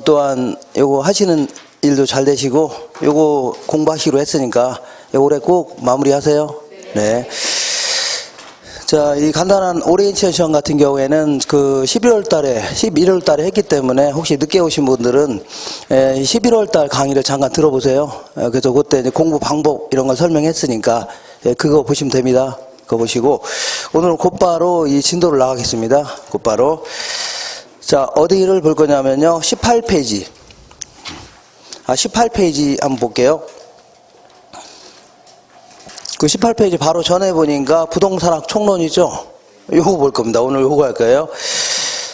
또한 요거 하시는 일도 잘 되시고 요거 공부하시기로 했으니까 올해 꼭 마무리하세요. 네. 자, 이 간단한 오리엔테이션 시험 같은 경우에는 그 11월 달에 했기 때문에 혹시 늦게 오신 분들은 11월 달 강의를 잠깐 들어보세요. 그래서 그때 이제 공부 방법 이런 걸 설명했으니까 그거 보시면 됩니다. 그거 보시고 오늘은 곧바로 이 진도를 나가겠습니다. 곧바로. 자, 어디를 볼 거냐면요. 18페이지. 18페이지 한번 볼게요. 그 18페이지 바로 전에 보니까 부동산학 총론이죠. 요거 볼 겁니다. 오늘 요거 할 거예요.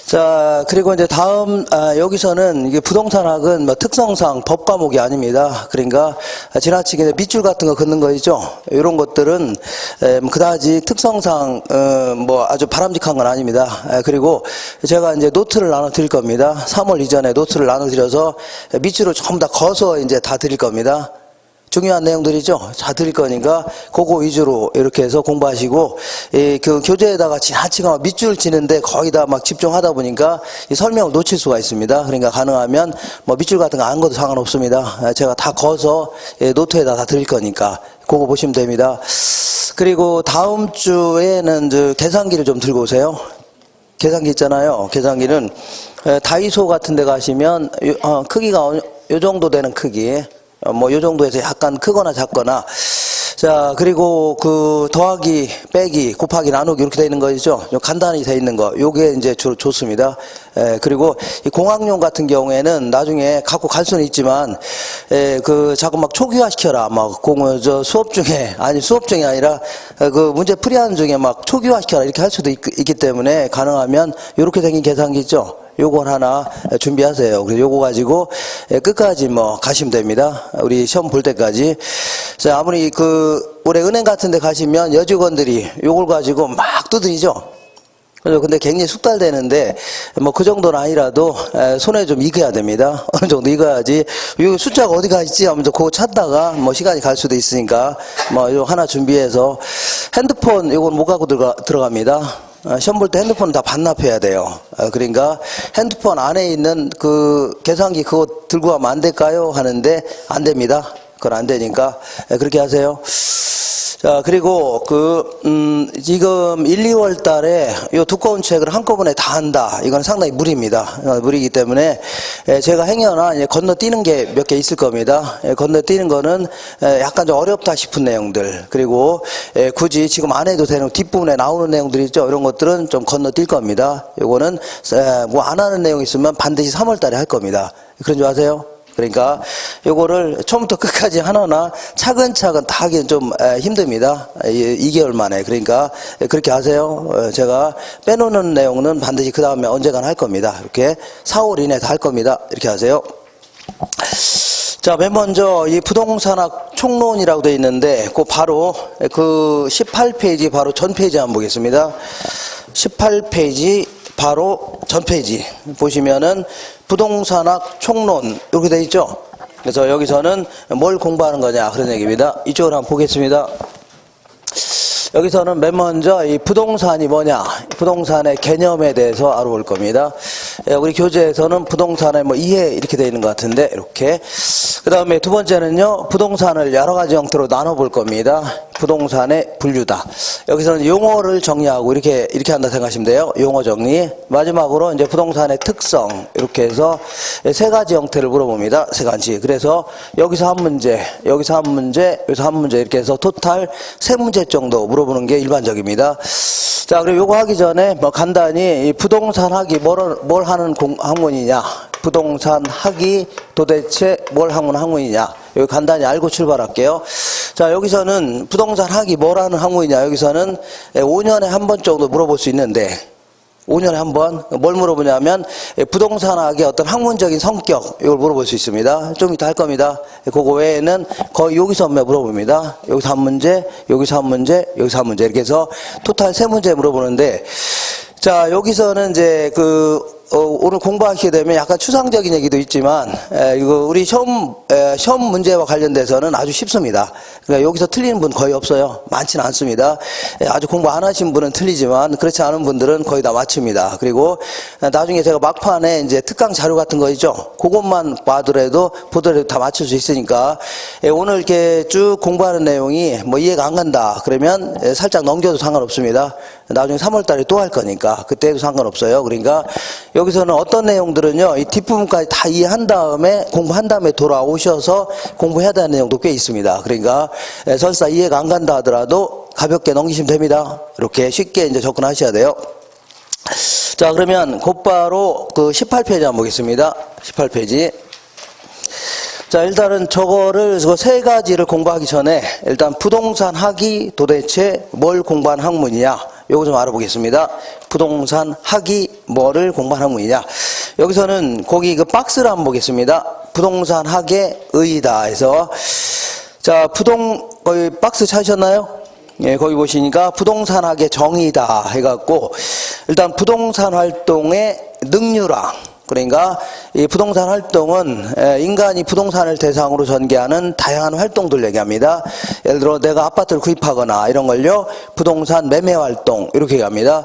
자, 그리고 이제 다음, 여기서는 이게 부동산학은 뭐 특성상 법 과목이 아닙니다. 그러니까 지나치게 밑줄 같은 거 긋는 거 있죠. 이런 것들은 그다지 특성상 뭐 아주 바람직한 건 아닙니다. 그리고 제가 이제 노트를 나눠 드릴 겁니다. 3월 이전에 노트를 나눠 드려서 밑줄을 조금 더 거서 이제 다 드릴 겁니다. 중요한 내용들이죠. 다 드릴 거니까 그거 위주로 이렇게 해서 공부하시고 그 교재에다가 지나치게 밑줄 치는데 거의 다 막 집중하다 보니까 이 설명을 놓칠 수가 있습니다. 그러니까 가능하면 뭐 밑줄 같은 거 안 거도 상관없습니다. 제가 다 거서 노트에다 다 드릴 거니까 그거 보시면 됩니다. 그리고 다음 주에는 계산기를 좀 들고 오세요. 계산기 있잖아요. 계산기는 다이소 같은 데 가시면 크기가 요 정도 되는 크기, 뭐 요 정도에서 약간 크거나 작거나. 자, 그리고 그 더하기, 빼기, 곱하기, 나누기 이렇게 되어 있는 거 있죠. 간단히 되어 있는 거. 요게 이제 좋습니다. 그리고 이 공학용 같은 경우에는 나중에 갖고 갈 수는 있지만 그 자꾸 막 초기화 시켜라. 막 수업 중에 아니라 그 문제 풀이하는 중에 막 초기화 시켜라 이렇게 할 수도 있기 때문에 가능하면 요렇게 생긴 계산기 있죠. 요걸 하나 준비하세요. 그래서 요거 가지고 끝까지 뭐 가시면 됩니다. 우리 시험 볼 때까지. 자, 아무리 그 올해 은행 같은 데 가시면 여직원들이 요걸 가지고 막 두드리죠. 근데 굉장히 숙달되는데 뭐 그 정도는 아니라도 손에 좀 익어야 됩니다. 어느 정도 익어야지. 이 숫자가 어디 가 있지 하면서 그거 찾다가 뭐 시간이 갈 수도 있으니까 뭐 이거 하나 준비해서 핸드폰 요건 못 갖고 들어갑니다. 시험 볼 때 핸드폰은 다 반납해야 돼요. 그러니까 핸드폰 안에 있는 그 계산기 그거 들고 가면 안 될까요? 하는데 안 됩니다. 그건 안 되니까 그렇게 하세요. 자, 그리고 지금 1, 2월 달에 이 두꺼운 책을 한꺼번에 다 한다. 이건 상당히 무리입니다. 무리이기 때문에 제가 행여나 이제 건너뛰는 게 몇 개 있을 겁니다. 건너뛰는 거는 약간 좀 어렵다 싶은 내용들. 그리고 굳이 지금 안 해도 되는 뒷부분에 나오는 내용들 있죠. 이런 것들은 좀 건너뛸 겁니다. 요거는 뭐 안 하는 내용 있으면 반드시 3월 달에 할 겁니다. 그런 줄 아세요? 그러니까 요거를 처음부터 끝까지 하거나 차근차근 다 하기는 좀 힘듭니다. 2개월 만에. 그러니까 그렇게 하세요. 제가 빼놓는 내용은 반드시 그 다음에 언젠가는 할 겁니다. 이렇게 4월 이내에 할 겁니다. 이렇게 하세요. 자, 맨 먼저 이 부동산학 총론이라고 되어 있는데 그 바로 그 18페이지 바로 전 페이지 한번 보겠습니다. 18페이지 바로 전 페이지 보시면은 부동산학 총론 이렇게 돼 있죠. 그래서 여기서는 뭘 공부하는 거냐 그런 얘기입니다. 이쪽으로 한번 보겠습니다. 여기서는 맨 먼저 이 부동산이 뭐냐, 부동산의 개념에 대해서 알아볼 겁니다. 우리 교재에서는 부동산의 뭐 이해 이렇게 되어 있는 것 같은데 이렇게. 그 다음에 두 번째는요, 부동산을 여러 가지 형태로 나눠볼 겁니다. 부동산의 분류다. 여기서는 용어를 정리하고 이렇게 한다 생각하시면 돼요. 용어 정리. 마지막으로 이제 부동산의 특성 이렇게 해서 세 가지 형태를 물어봅니다. 세 가지. 그래서 여기서 한 문제, 여기서 한 문제, 여기서 한 문제 이렇게 해서 토탈 세 문제 정도 물어보는 게 일반적입니다. 자, 그리고 요거 하기 전에 뭐 간단히 이 부동산학이 뭘 하는 학문이냐, 부동산학이 도대체 뭘 하는 학문이냐, 여기 간단히 알고 출발할게요. 자, 여기서는 부동산학이 뭘 하는 학문이냐, 여기서는 5년에 한 번 정도 물어볼 수 있는데 5년에 한 번 뭘 물어보냐면 부동산학의 어떤 학문적인 성격 이걸 물어볼 수 있습니다. 좀 이따 할 겁니다. 그거 외에는 거의 여기서 물어봅니다. 여기서 한 문제, 여기서 한 문제, 여기서 한 문제 이렇게 해서 토탈 세 문제 물어보는데, 자, 여기서는 이제 그 오늘 공부하시게 되면 약간 추상적인 얘기도 있지만, 이거 우리 시험 문제와 관련돼서는 아주 쉽습니다. 그러니까 여기서 틀리는 분 거의 없어요. 많지는 않습니다. 아주 공부 안 하신 분은 틀리지만, 그렇지 않은 분들은 거의 다 맞춥니다. 그리고 나중에 제가 막판에 이제 특강 자료 같은 거 있죠? 그것만 보더라도 다 맞출 수 있으니까, 오늘 이렇게 쭉 공부하는 내용이 뭐 이해가 안 간다. 그러면 살짝 넘겨도 상관없습니다. 나중에 3월 달에 또 할 거니까, 그때도 상관없어요. 그러니까, 여기서는 어떤 내용들은요, 이 뒷부분까지 다 이해한 다음에, 공부한 다음에 돌아오셔서 공부해야 되는 내용도 꽤 있습니다. 그러니까, 설사 이해가 안 간다 하더라도 가볍게 넘기시면 됩니다. 이렇게 쉽게 이제 접근하셔야 돼요. 자, 그러면 곧바로 그 18페이지 한번 보겠습니다. 18페이지. 자, 일단은 저거를, 세 가지를 공부하기 전에 일단 부동산 학이 도대체 뭘 공부한 학문이냐? 요거 좀 알아보겠습니다. 부동산 학이 뭐를 공부한 학문이냐? 여기서는 거기 그 박스를 한번 보겠습니다. 부동산 학의 의의다 해서. 자, 거기 박스 찾으셨나요? 예, 거기 보시니까 부동산 학의 정의다 해갖고, 일단 부동산 활동의 능률화. 그러니까 이 부동산 활동은 인간이 부동산을 대상으로 전개하는 다양한 활동들 얘기합니다. 예를 들어 내가 아파트를 구입하거나 이런 걸요, 부동산 매매 활동 이렇게 얘기합니다.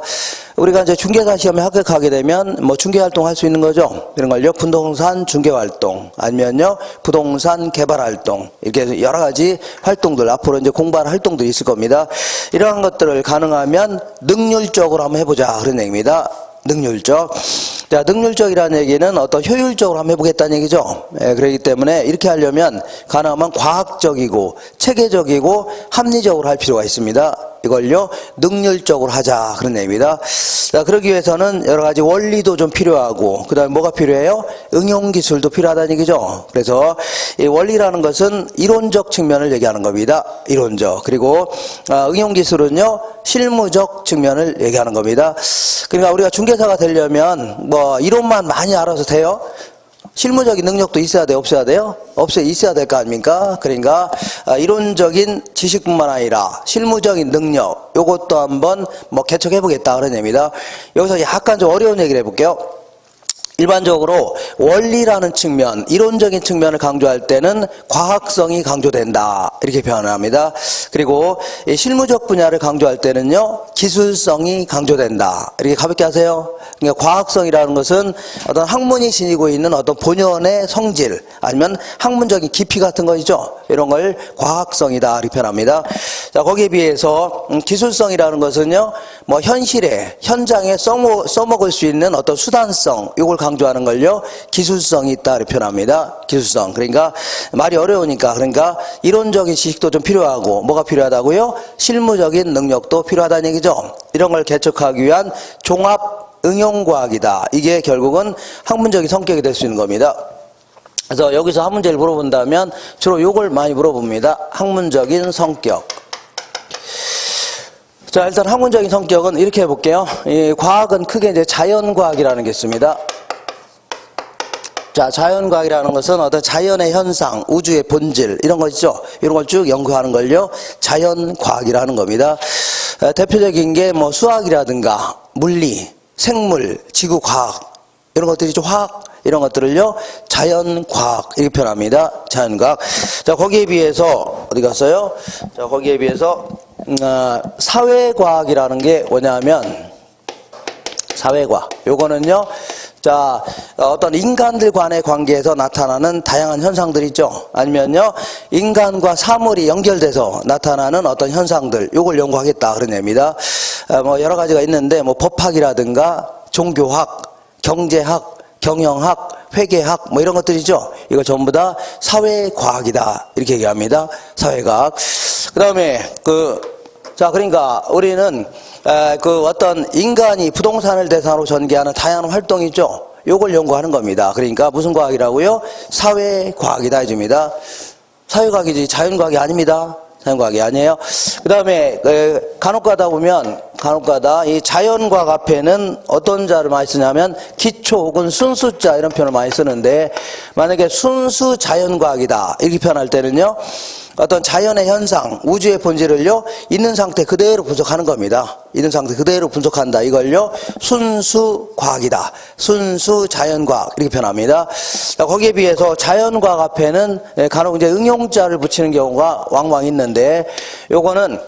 우리가 이제 중개사 시험에 합격하게 되면 뭐 중개 활동 할 수 있는 거죠. 이런 걸요, 부동산 중개 활동 아니면요 부동산 개발 활동, 이렇게 여러 가지 활동들 앞으로 이제 공부할 활동들이 있을 겁니다. 이러한 것들을 가능하면 능률적으로 한번 해보자 그런 얘기입니다. 능률적. 자, 능률적이라는 얘기는 어떤 효율적으로 한번 해보겠다는 얘기죠. 그렇기 때문에 이렇게 하려면 가능하면 과학적이고 체계적이고 합리적으로 할 필요가 있습니다. 이걸요, 능률적으로 하자 그런 얘기입니다. 자, 그러기 위해서는 여러 가지 원리도 좀 필요하고, 그 다음에 뭐가 필요해요? 응용기술도 필요하다는 얘기죠. 그래서 이 원리라는 것은 이론적 측면을 얘기하는 겁니다. 이론적. 그리고 응용기술은요, 실무적 측면을 얘기하는 겁니다. 그러니까 우리가 중개사가 되려면 뭐 이론만 많이 알아서 돼요? 실무적인 능력도 있어야 돼요? 없어야 돼요? 있어야 될 거 아닙니까? 그러니까 이론적인 지식뿐만 아니라 실무적인 능력, 요것도 한번 뭐 개척해 보겠다 그런 얘기입니다. 여기서 약간 좀 어려운 얘기를 해볼게요. 일반적으로 원리라는 측면, 이론적인 측면을 강조할 때는 과학성이 강조된다 이렇게 표현을 합니다. 그리고 실무적 분야를 강조할 때는요, 기술성이 강조된다 이렇게 가볍게 하세요. 그러니까 과학성이라는 것은 어떤 학문이 지니고 있는 어떤 본연의 성질 아니면 학문적인 깊이 같은 것이죠. 이런 걸 과학성이다 이렇게 표현합니다. 자, 거기에 비해서 기술성이라는 것은요, 뭐 현장에 써먹을 수 있는 어떤 수단성, 이걸 강조하는 걸요, 기술성이 있다 이렇게 표현합니다. 기술성. 그러니까 말이 어려우니까, 그러니까 이론적인 지식도 좀 필요하고, 뭐가 필요하다고요? 실무적인 능력도 필요하다는 얘기죠. 이런 걸 개척하기 위한 종합 응용과학이다. 이게 결국은 학문적인 성격이 될 수 있는 겁니다. 그래서 여기서 한 문제를 물어본다면 주로 요걸 많이 물어봅니다. 학문적인 성격. 자, 일단 학문적인 성격은 이렇게 해볼게요. 이 과학은 크게 이제 자연과학이라는 게 있습니다. 자, 자연과학이라는 것은 어떤 자연의 현상, 우주의 본질, 이런 거 있죠? 이런 걸 쭉 연구하는 걸요, 자연과학이라는 겁니다. 대표적인 게 뭐 수학이라든가 물리, 생물, 지구과학, 이런 것들이죠. 화학, 이런 것들을요, 자연과학, 이렇게 표현합니다. 자연과학. 자, 거기에 비해서, 어디 갔어요? 자, 거기에 비해서, 사회과학이라는 게 뭐냐면, 사회과학. 요거는요, 자, 어떤 인간들 간의 관계에서 나타나는 다양한 현상들 있죠. 아니면요, 인간과 사물이 연결돼서 나타나는 어떤 현상들, 요걸 연구하겠다 그런 얘기입니다. 뭐 여러 가지가 있는데, 뭐 법학이라든가 종교학, 경제학, 경영학, 회계학, 뭐 이런 것들이죠. 이거 전부 다 사회과학이다 이렇게 얘기합니다. 사회과학. 그 다음에 자, 그러니까 우리는 어떤 인간이 부동산을 대상으로 전개하는 다양한 활동이 있죠. 요걸 연구하는 겁니다. 그러니까 무슨 과학이라고요? 사회과학이다 해줍니다. 사회과학이지 자연과학이 아닙니다. 자연과학이 아니에요. 그 다음에 간혹가다 보면 이 자연과학 앞에는 어떤 자를 많이 쓰냐면 기초 혹은 순수자 이런 표현을 많이 쓰는데, 만약에 순수 자연과학이다 이렇게 표현할 때는요, 어떤 자연의 현상, 우주의 본질을요, 있는 상태 그대로 분석하는 겁니다. 있는 상태 그대로 분석한다. 이걸요, 순수과학이다. 순수자연과학. 이렇게 표현합니다. 거기에 비해서 자연과학 앞에는 간혹 이제 응용자를 붙이는 경우가 왕왕 있는데, 요거는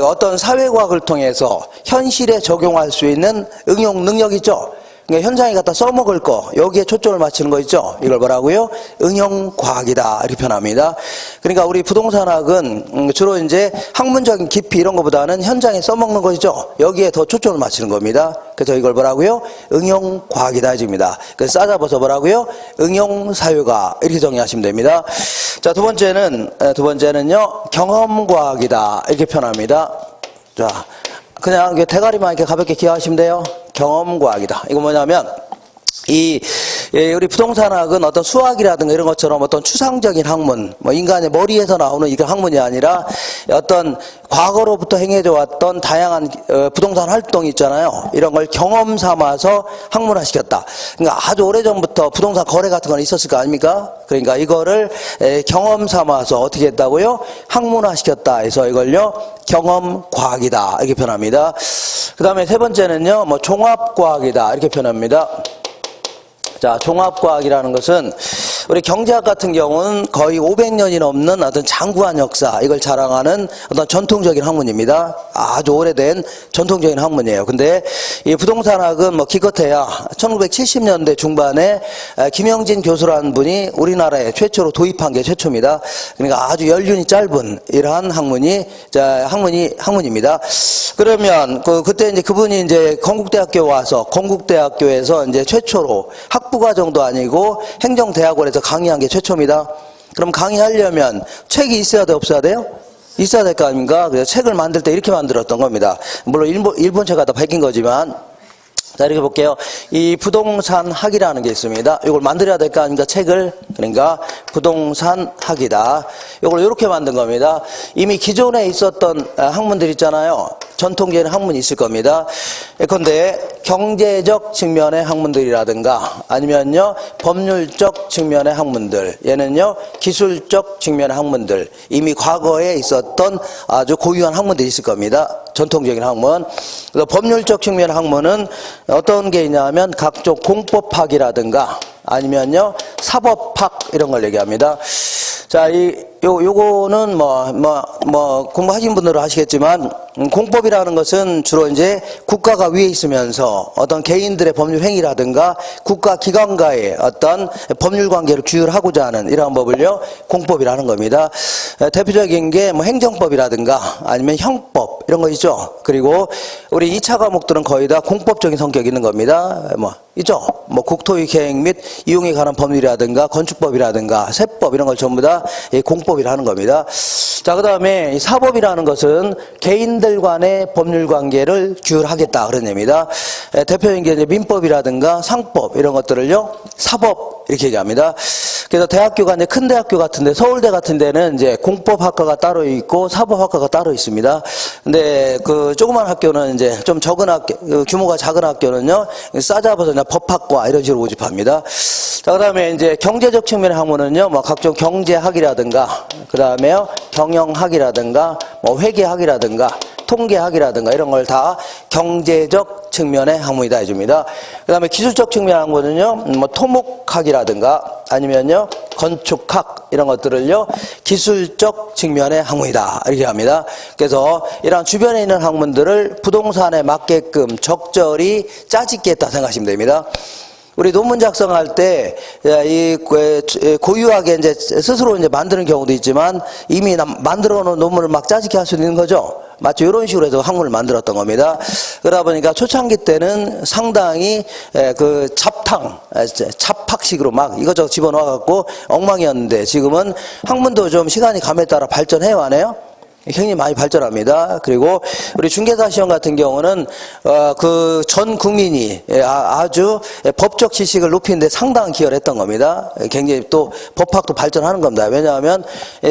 어떤 사회과학을 통해서 현실에 적용할 수 있는 응용 능력 있죠? 그러니까 현장에 갖다 써먹을 거, 여기에 초점을 맞추는 거 있죠? 이걸 뭐라고요? 응용과학이다. 이렇게 표현합니다. 그러니까 우리 부동산학은 주로 이제 학문적인 깊이 이런 것보다는 현장에 써먹는 거죠? 여기에 더 초점을 맞추는 겁니다. 그래서 이걸 뭐라고요? 응용과학이다. 해줍니다. 그래서 싸잡아서 뭐라고요? 응용사회과학. 이렇게 정리하시면 됩니다. 자, 두 번째는요, 경험과학이다. 이렇게 표현합니다. 자, 그냥 대가리만 이렇게 가볍게 기억하시면 돼요. 경험과학이다. 이거 뭐냐면, 우리 부동산학은 어떤 수학이라든가 이런 것처럼 어떤 추상적인 학문, 뭐 인간의 머리에서 나오는 이런 학문이 아니라 어떤 과거로부터 행해져 왔던 다양한 부동산 활동이 있잖아요. 이런 걸 경험 삼아서 학문화시켰다. 그러니까 아주 오래전부터 부동산 거래 같은 건 있었을 거 아닙니까? 그러니까 이거를 경험 삼아서 어떻게 했다고요? 학문화시켰다 해서 이걸요, 경험과학이다. 이렇게 표현합니다. 그 다음에 세 번째는요, 뭐 종합과학이다. 이렇게 표현합니다. 자, 종합과학이라는 것은 우리 경제학 같은 경우는 거의 500년이 넘는 어떤 장구한 역사, 이걸 자랑하는 어떤 전통적인 학문입니다. 아주 오래된 전통적인 학문이에요. 근데 이 부동산학은 뭐 기껏해야 1970년대 중반에 김영진 교수라는 분이 우리나라에 최초로 도입한 게 최초입니다. 그러니까 아주 연륜이 짧은 이러한 학문입니다. 그러면 그때 이제 그분이 이제 건국대학교 와서 건국대학교에서 이제 최초로 학부과정도 아니고 행정대학원에서 강의한 게 최초입니다. 그럼 강의하려면 책이 있어야 돼, 없어야 돼요? 있어야 될 거 아닙니까? 그래서 책을 만들 때 이렇게 만들었던 겁니다. 물론 일본 책가 다 베낀 거지만, 자, 이렇게 볼게요. 이 부동산학이라는 게 있습니다. 이걸 만들어야 될 거 아닙니까? 책을. 그러니까 부동산학이다. 이걸 이렇게 만든 겁니다. 이미 기존에 있었던 학문들 있잖아요. 전통적인 학문이 있을 겁니다. 예컨대 경제적 측면의 학문들이라든가 아니면요 법률적 측면의 학문들, 얘는요 기술적 측면의 학문들, 이미 과거에 있었던 아주 고유한 학문들이 있을 겁니다. 전통적인 학문. 그래서 법률적 측면의 학문은 어떤 게 있냐면 각종 공법학이라든가 아니면요 사법학 이런 걸 얘기합니다. 자, 요거는 공부하신 분들은 아시겠지만, 공법이라는 것은 주로 이제 국가가 위에 있으면서 어떤 개인들의 법률 행위라든가 국가 기관과의 어떤 법률 관계를 규율하고자 하는 이러한 법을요, 공법이라는 겁니다. 대표적인 게 뭐 행정법이라든가 아니면 형법 이런 거 있죠. 그리고 우리 2차 과목들은 거의 다 공법적인 성격이 있는 겁니다. 있죠. 국토의 계획 및 이용에 관한 법률이라든가 건축법이라든가 세법 이런 걸 전부 다 공법이라는 겁니다. 자, 그 다음에 사법이라는 것은 개인들 간의 법률 관계를 규율하겠다 그런 의미입니다. 대표적인 게 이제 민법이라든가 상법 이런 것들을요 사법 이렇게 얘기합니다. 그래서 대학교가 이제 큰 대학교 같은데 서울대 같은 데는 이제 공법학과가 따로 있고 사법학과가 따로 있습니다. 근데 그 조그만 학교는 이제 좀 적은 학교, 규모가 작은 학교는요 싸잡아서 그냥 법학과 이런 식으로 모집합니다. 자, 그 다음에 이제 경제적 측면의 학문은요 각종 경제학이라든가 그 다음에요 경영학이라든가 회계학이라든가 통계학이라든가 이런 걸 다 경제적 측면의 학문이다 해줍니다. 그 다음에 기술적 측면의 학문은요 토목학이라든가 아니면요 건축학 이런 것들을요 기술적 측면의 학문이다 이렇게 합니다. 그래서 이런 주변에 있는 학문들을 부동산에 맞게끔 적절히 짜집게 했다 생각하시면 됩니다. 우리 논문 작성할 때 이 고유하게 이제 스스로 이제 만드는 경우도 있지만 이미 만들어 놓은 논문을 막 짜집게 할 수 있는 거죠. 맞죠? 이런 식으로 해서 학문을 만들었던 겁니다. 그러다 보니까 초창기 때는 상당히 그 잡학식으로 막 이것저것 집어넣어갖고 엉망이었는데 지금은 학문도 좀 시간이 감에 따라 발전해 왔네요. 굉장히 많이 발전합니다. 그리고 우리 중개사 시험 같은 경우는 그 전 국민이 아주 법적 지식을 높이는데 상당한 기여를 했던 겁니다. 굉장히 또 법학도 발전하는 겁니다. 왜냐하면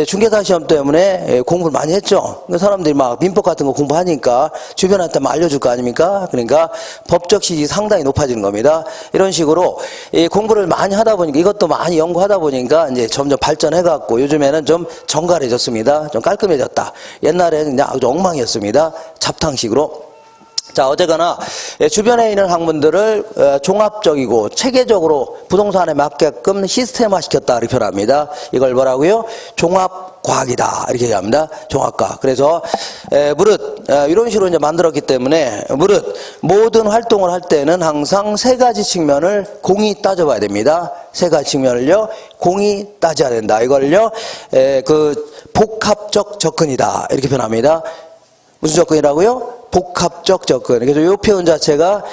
중개사 시험 때문에 공부를 많이 했죠. 사람들이 막 민법 같은 거 공부하니까 주변한테 막 알려줄 거 아닙니까? 그러니까 법적 지식이 상당히 높아지는 겁니다. 이런 식으로 공부를 많이 하다 보니까 이것도 많이 연구하다 보니까 이제 점점 발전해갖고 요즘에는 좀 정갈해졌습니다. 좀 깔끔해졌다. 옛날에는 그냥 아주 엉망이었습니다. 잡탕식으로. 자, 어쨌거나 주변에 있는 학문들을 종합적이고 체계적으로 부동산에 맞게끔 시스템화 시켰다 이렇게 표현합니다. 이걸 뭐라고요? 종합과학이다 이렇게 얘기합니다. 종합과학. 그래서 무릇 이런 식으로 이제 만들었기 때문에 무릇 모든 활동을 할 때는 항상 세 가지 측면을 공히 따져봐야 됩니다. 세 가지 측면을요 공히 따져야 된다. 이걸요 그 복합적 접근이다 이렇게 표현합니다. 무슨 접근이라고요? 복합적 접근. 그래서 이 표현 자체가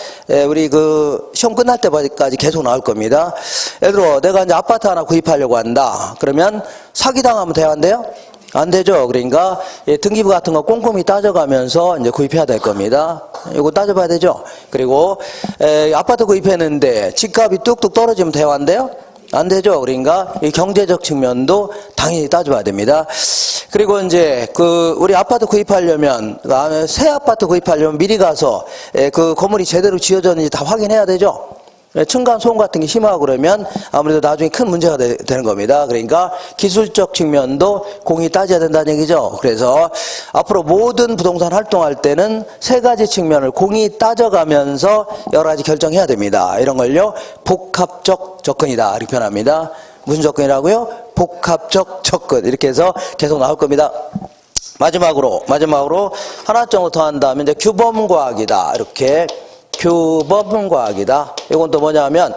우리 그 시험 끝날 때까지 계속 나올 겁니다. 예를 들어 내가 이제 아파트 하나 구입하려고 한다. 그러면 사기당하면 돼야 안 돼요? 안 되죠. 그러니까 등기부 같은 거 꼼꼼히 따져가면서 이제 구입해야 될 겁니다. 이거 따져봐야 되죠. 그리고 아파트 구입했는데 집값이 뚝뚝 떨어지면 돼야 안 돼요? 안 되죠. 그러니까 이 경제적 측면도 당연히 따져봐야 됩니다. 그리고 이제 그 우리 아파트 구입하려면 새 아파트 구입하려면 미리 가서 그 건물이 제대로 지어졌는지 다 확인해야 되죠. 층간 소음 같은 게 심하고 그러면 아무래도 나중에 큰 문제가 되는 겁니다. 그러니까 기술적 측면도 공히 따져야 된다는 얘기죠. 그래서 앞으로 모든 부동산 활동할 때는 세 가지 측면을 공히 따져가면서 여러 가지 결정해야 됩니다. 이런 걸요 복합적 접근이다 이렇게 표현합니다. 무슨 접근이라고요? 복합적 접근. 이렇게 해서 계속 나올 겁니다. 마지막으로 하나 정도 더 한다면 이제 규범과학이다 이렇게. 규범과학이다. 이건 또 뭐냐면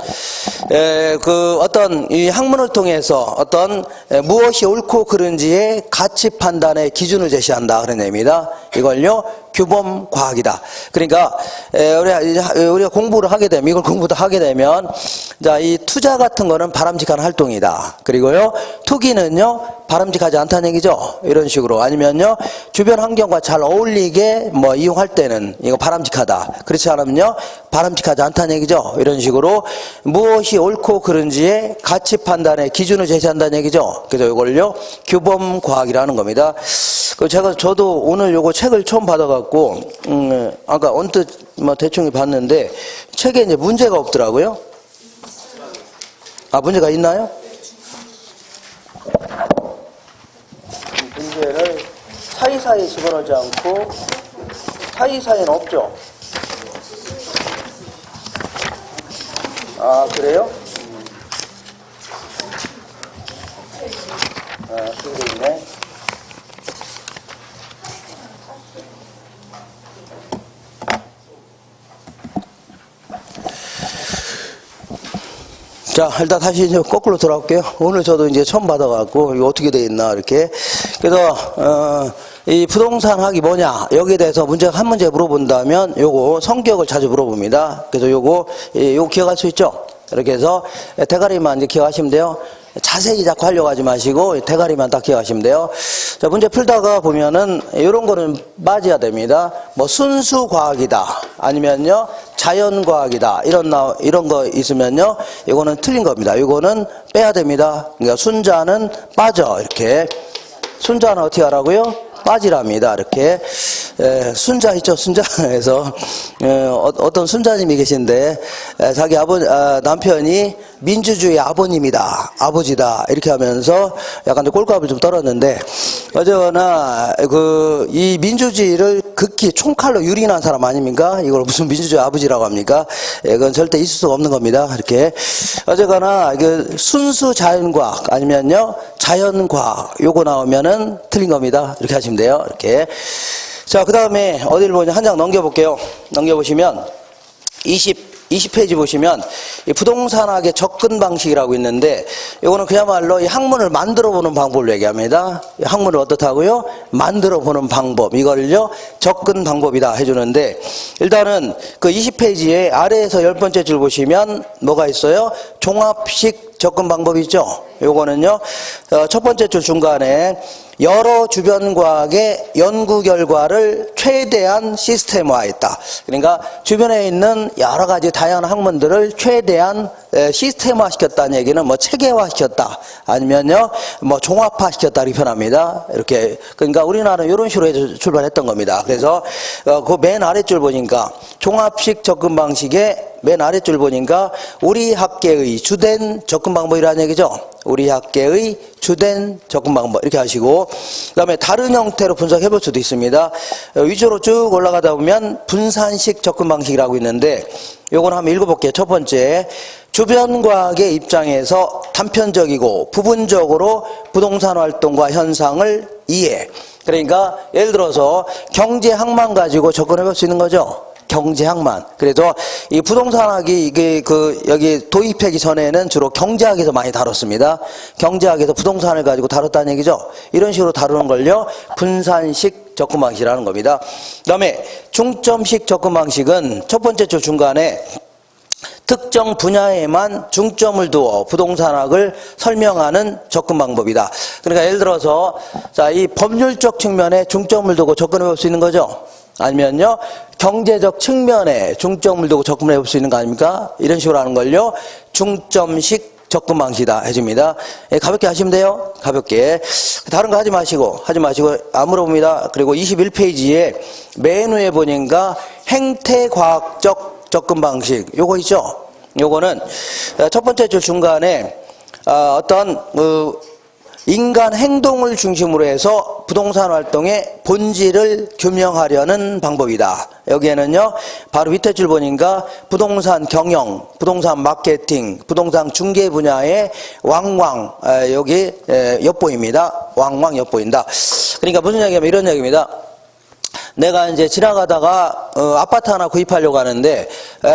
그 어떤 이 학문을 통해서 어떤 무엇이 옳고 그른지의 가치 판단의 기준을 제시한다 그런 의미입니다. 이걸요 규범과학이다. 그러니까 우리가 공부를 하게 되면 이걸 공부도 하게 되면 자, 이 투자 같은 거는 바람직한 활동이다. 그리고요 투기는요 바람직하지 않다는 얘기죠. 이런 식으로 아니면요 주변 환경과 잘 어울리게 뭐 이용할 때는 이거 바람직하다. 그렇지 않으면요 바람직하지 않다는 얘기죠. 이런 식으로 무엇이 옳고 그른지의 가치 판단의 기준을 제시한다는 얘기죠. 그래서 이걸요 규범과학이라는 겁니다. 저도 오늘 요거 책을 처음 받아갖고 아까 언뜻 뭐 대충 봤는데 책에 이제 문제가 없더라고요. 아 문제가 있나요? 문제를 사이사이 집어넣지 않고 사이사이는 없죠. 아 그래요? 아 그게 있네. 자, 일단 다시 이제 거꾸로 돌아올게요. 오늘 저도 이제 처음 받아갖고, 이거 어떻게 돼 있나, 이렇게. 그래서, 이 부동산 학이 뭐냐, 여기에 대해서 한 문제 물어본다면, 요거 성격을 자주 물어봅니다. 그래서 요거 기억할 수 있죠? 이렇게 해서 대가리만 이제 기억하시면 돼요. 자세히 자꾸 하려고 하지 마시고 대가리만 딱 기억하시면 돼요. 자, 문제 풀다가 보면은 이런 거는 빠져야 됩니다. 뭐 순수과학이다 아니면요 자연과학이다 이런 거 있으면요 이거는 틀린 겁니다. 이거는 빼야 됩니다. 그러니까 순자는 빠져. 이렇게 순자는 어떻게 하라고요? 빠지랍니다. 이렇게 순자 있죠, 순자에서 어떤 순자님이 계신데 자기 남편이 민주주의 아버님이다, 아버지다 이렇게 하면서 약간 꼴값을 좀 떨었는데 어쨌거나 이 민주주의를 극히 총칼로 유린한 사람 아닙니까? 이걸 무슨 민주주의 아버지라고 합니까? 그건 절대 있을 수가 없는 겁니다. 이렇게 어쨌거나 순수 자연과학 아니면요 자연과학 요거 나오면은 틀린 겁니다. 이렇게 하시면 돼요. 이렇게. 자, 그 다음에 어디를 보냐 한 장 넘겨볼게요. 넘겨보시면 20페이지 보시면 이 부동산학의 접근 방식이라고 있는데 이거는 그야말로 이 학문을 만들어 보는 방법을 얘기합니다. 이 학문을 어떻다고요? 만들어 보는 방법. 이걸요 접근 방법이다 해주는데 일단은 그 20페이지에 아래에서 10번째 줄 보시면 뭐가 있어요? 종합식 접근 방법이죠. 요거는요, 첫 번째 줄 중간에 여러 주변 과학의 연구 결과를 최대한 시스템화했다. 그러니까 주변에 있는 여러 가지 다양한 학문들을 최대한 시스템화 시켰다는 얘기는 뭐 체계화 시켰다. 아니면요, 뭐 종합화 시켰다. 이렇게 표현합니다. 이렇게. 그러니까 우리나라는 이런 식으로 해서 출발했던 겁니다. 그래서 그 맨 아랫줄 보니까 종합식 접근 방식의 맨 아랫줄 보니까 우리 학계의 주된 접근 방법이라는 얘기죠. 우리 학계의 주된 접근 방법 이렇게 하시고, 그 다음에 다른 형태로 분석해 볼 수도 있습니다. 위쪽으로 쭉 올라가다 보면 분산식 접근 방식이라고 있는데, 요건 한번 읽어볼게요. 첫 번째, 주변 과학의 입장에서 단편적이고 부분적으로 부동산 활동과 현상을 이해. 그러니까 예를 들어서 경제학만 가지고 접근해 볼 수 있는 거죠. 경제학만. 그래서 이 부동산학이 이게 여기 도입하기 전에는 주로 경제학에서 많이 다뤘습니다. 경제학에서 부동산을 가지고 다뤘다는 얘기죠. 이런 식으로 다루는 걸요, 분산식 접근 방식이라는 겁니다. 그 다음에 중점식 접근 방식은 첫 번째 줄 중간에 특정 분야에만 중점을 두어 부동산학을 설명하는 접근 방법이다. 그러니까 예를 들어서 자, 이 법률적 측면에 중점을 두고 접근해 볼 수 있는 거죠. 아니면요, 경제적 측면에 중점을 두고 접근해 볼 수 있는 거 아닙니까? 이런 식으로 하는 걸요, 중점식 접근 방식이다 해줍니다. 예, 가볍게 하시면 돼요. 가볍게. 다른 거 하지 마시고 안 물어봅니다. 그리고 21페이지에 맨 위에 보니까 행태과학적 접근 방식 요거 있죠. 요거는 첫 번째 줄 중간에 어떤 인간 행동을 중심으로 해서 부동산 활동의 본질을 규명하려는 방법이다. 여기에는요, 바로 밑에 줄 보니까 부동산 경영, 부동산 마케팅, 부동산 중개 분야의 왕왕, 여기 엿보입니다. 왕왕 엿보인다. 그러니까 무슨 얘기냐면 이런 얘기입니다. 내가 이제 지나가다가 아파트 하나 구입하려고 하는데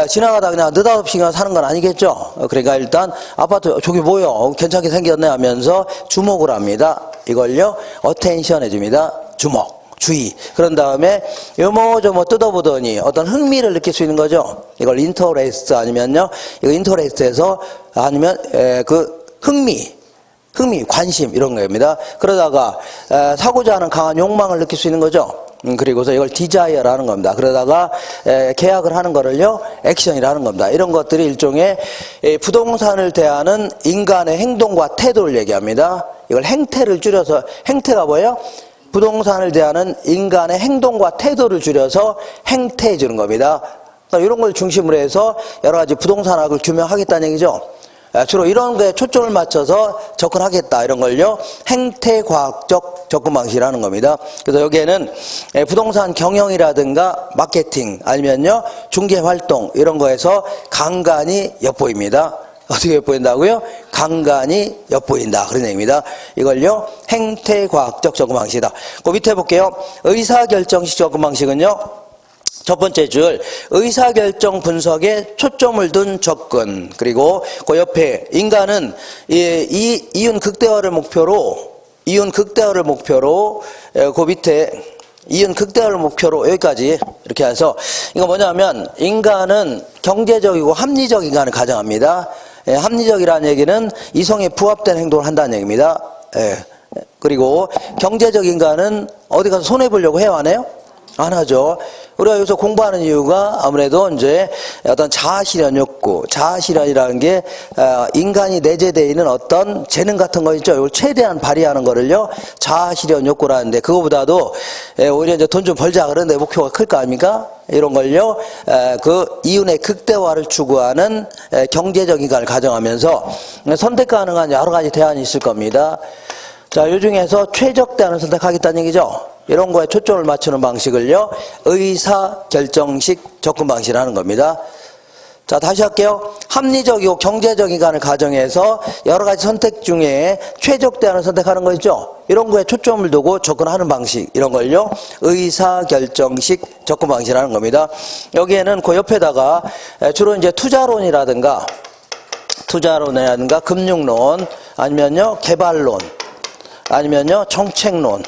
지나가다가 그냥 느닷없이 그냥 사는 건 아니겠죠. 그러니까 일단 아파트 저기 뭐요 괜찮게 생겼네 하면서 주목을 합니다. 이걸요 어텐션 해줍니다. 주목, 주의. 그런 다음에 요모저모 뜯어보더니 어떤 흥미를 느낄 수 있는 거죠. 이걸 인터레스트 아니면요, 이거 인터레스트에서 아니면 그 흥미, 관심 이런 겁니다. 그러다가 사고자 하는 강한 욕망을 느낄 수 있는 거죠. 그리고서 이걸 디자이어라는 겁니다. 그러다가 계약을 하는 거를요, 액션이라는 겁니다. 이런 것들이 일종의 부동산을 대하는 인간의 행동과 태도를 얘기합니다. 이걸 행태를 줄여서, 행태가 뭐예요? 부동산을 대하는 인간의 행동과 태도를 줄여서 행태해 주는 겁니다. 그러니까 이런 걸 중심으로 해서 여러 가지 부동산학을 규명하겠다는 얘기죠. 주로 이런 거에 초점을 맞춰서 접근하겠다 이런 걸요 행태과학적 접근 방식이라는 겁니다. 그래서 여기에는 부동산 경영이라든가 마케팅 아니면요 중개활동 이런 거에서 간간히 엿보입니다. 어떻게 엿보인다고요? 간간히 엿보인다 그런 얘기입니다. 이걸요 행태과학적 접근 방식이다. 그 밑에 볼게요. 의사결정식 접근 방식은요, 첫 번째 줄 의사결정 분석에 초점을 둔 접근. 그리고 그 옆에 인간은 이윤 극대화를 목표로 그 밑에 이윤 극대화를 목표로 여기까지 이렇게 해서 이거 뭐냐면 인간은 경제적이고 합리적 인간을 가정합니다. 합리적이라는 얘기는 이성에 부합된 행동을 한다는 얘기입니다. 그리고 경제적 인간은 어디 가서 손해보려고 해요, 안 해요? 안 하죠. 우리가 여기서 공부하는 이유가 아무래도 이제 어떤 자아실현 욕구, 자아실현이라는 게 인간이 내재되어 있는 어떤 재능 같은 거 있죠. 이걸 최대한 발휘하는 거를요 자아실현 욕구라는데, 그거보다도 오히려 이제 돈 좀 벌자 그런데 목표가 클 거 아닙니까? 이런 걸요 그 이윤의 극대화를 추구하는 경제적 인간을 가정하면서 선택 가능한 여러 가지 대안이 있을 겁니다. 자, 이 중에서 최적 대안을 선택하겠다는 얘기죠. 이런 거에 초점을 맞추는 방식을요 의사결정식 접근 방식이라는 겁니다. 자, 다시 할게요. 합리적이고 경제적 인간을 가정해서 여러 가지 선택 중에 최적 대안을 선택하는 거 있죠. 이런 거에 초점을 두고 접근하는 방식, 이런 걸요 의사결정식 접근 방식이라는 겁니다. 여기에는 그 옆에다가 주로 이제 투자론이라든가 금융론 아니면요 개발론 아니면요 정책론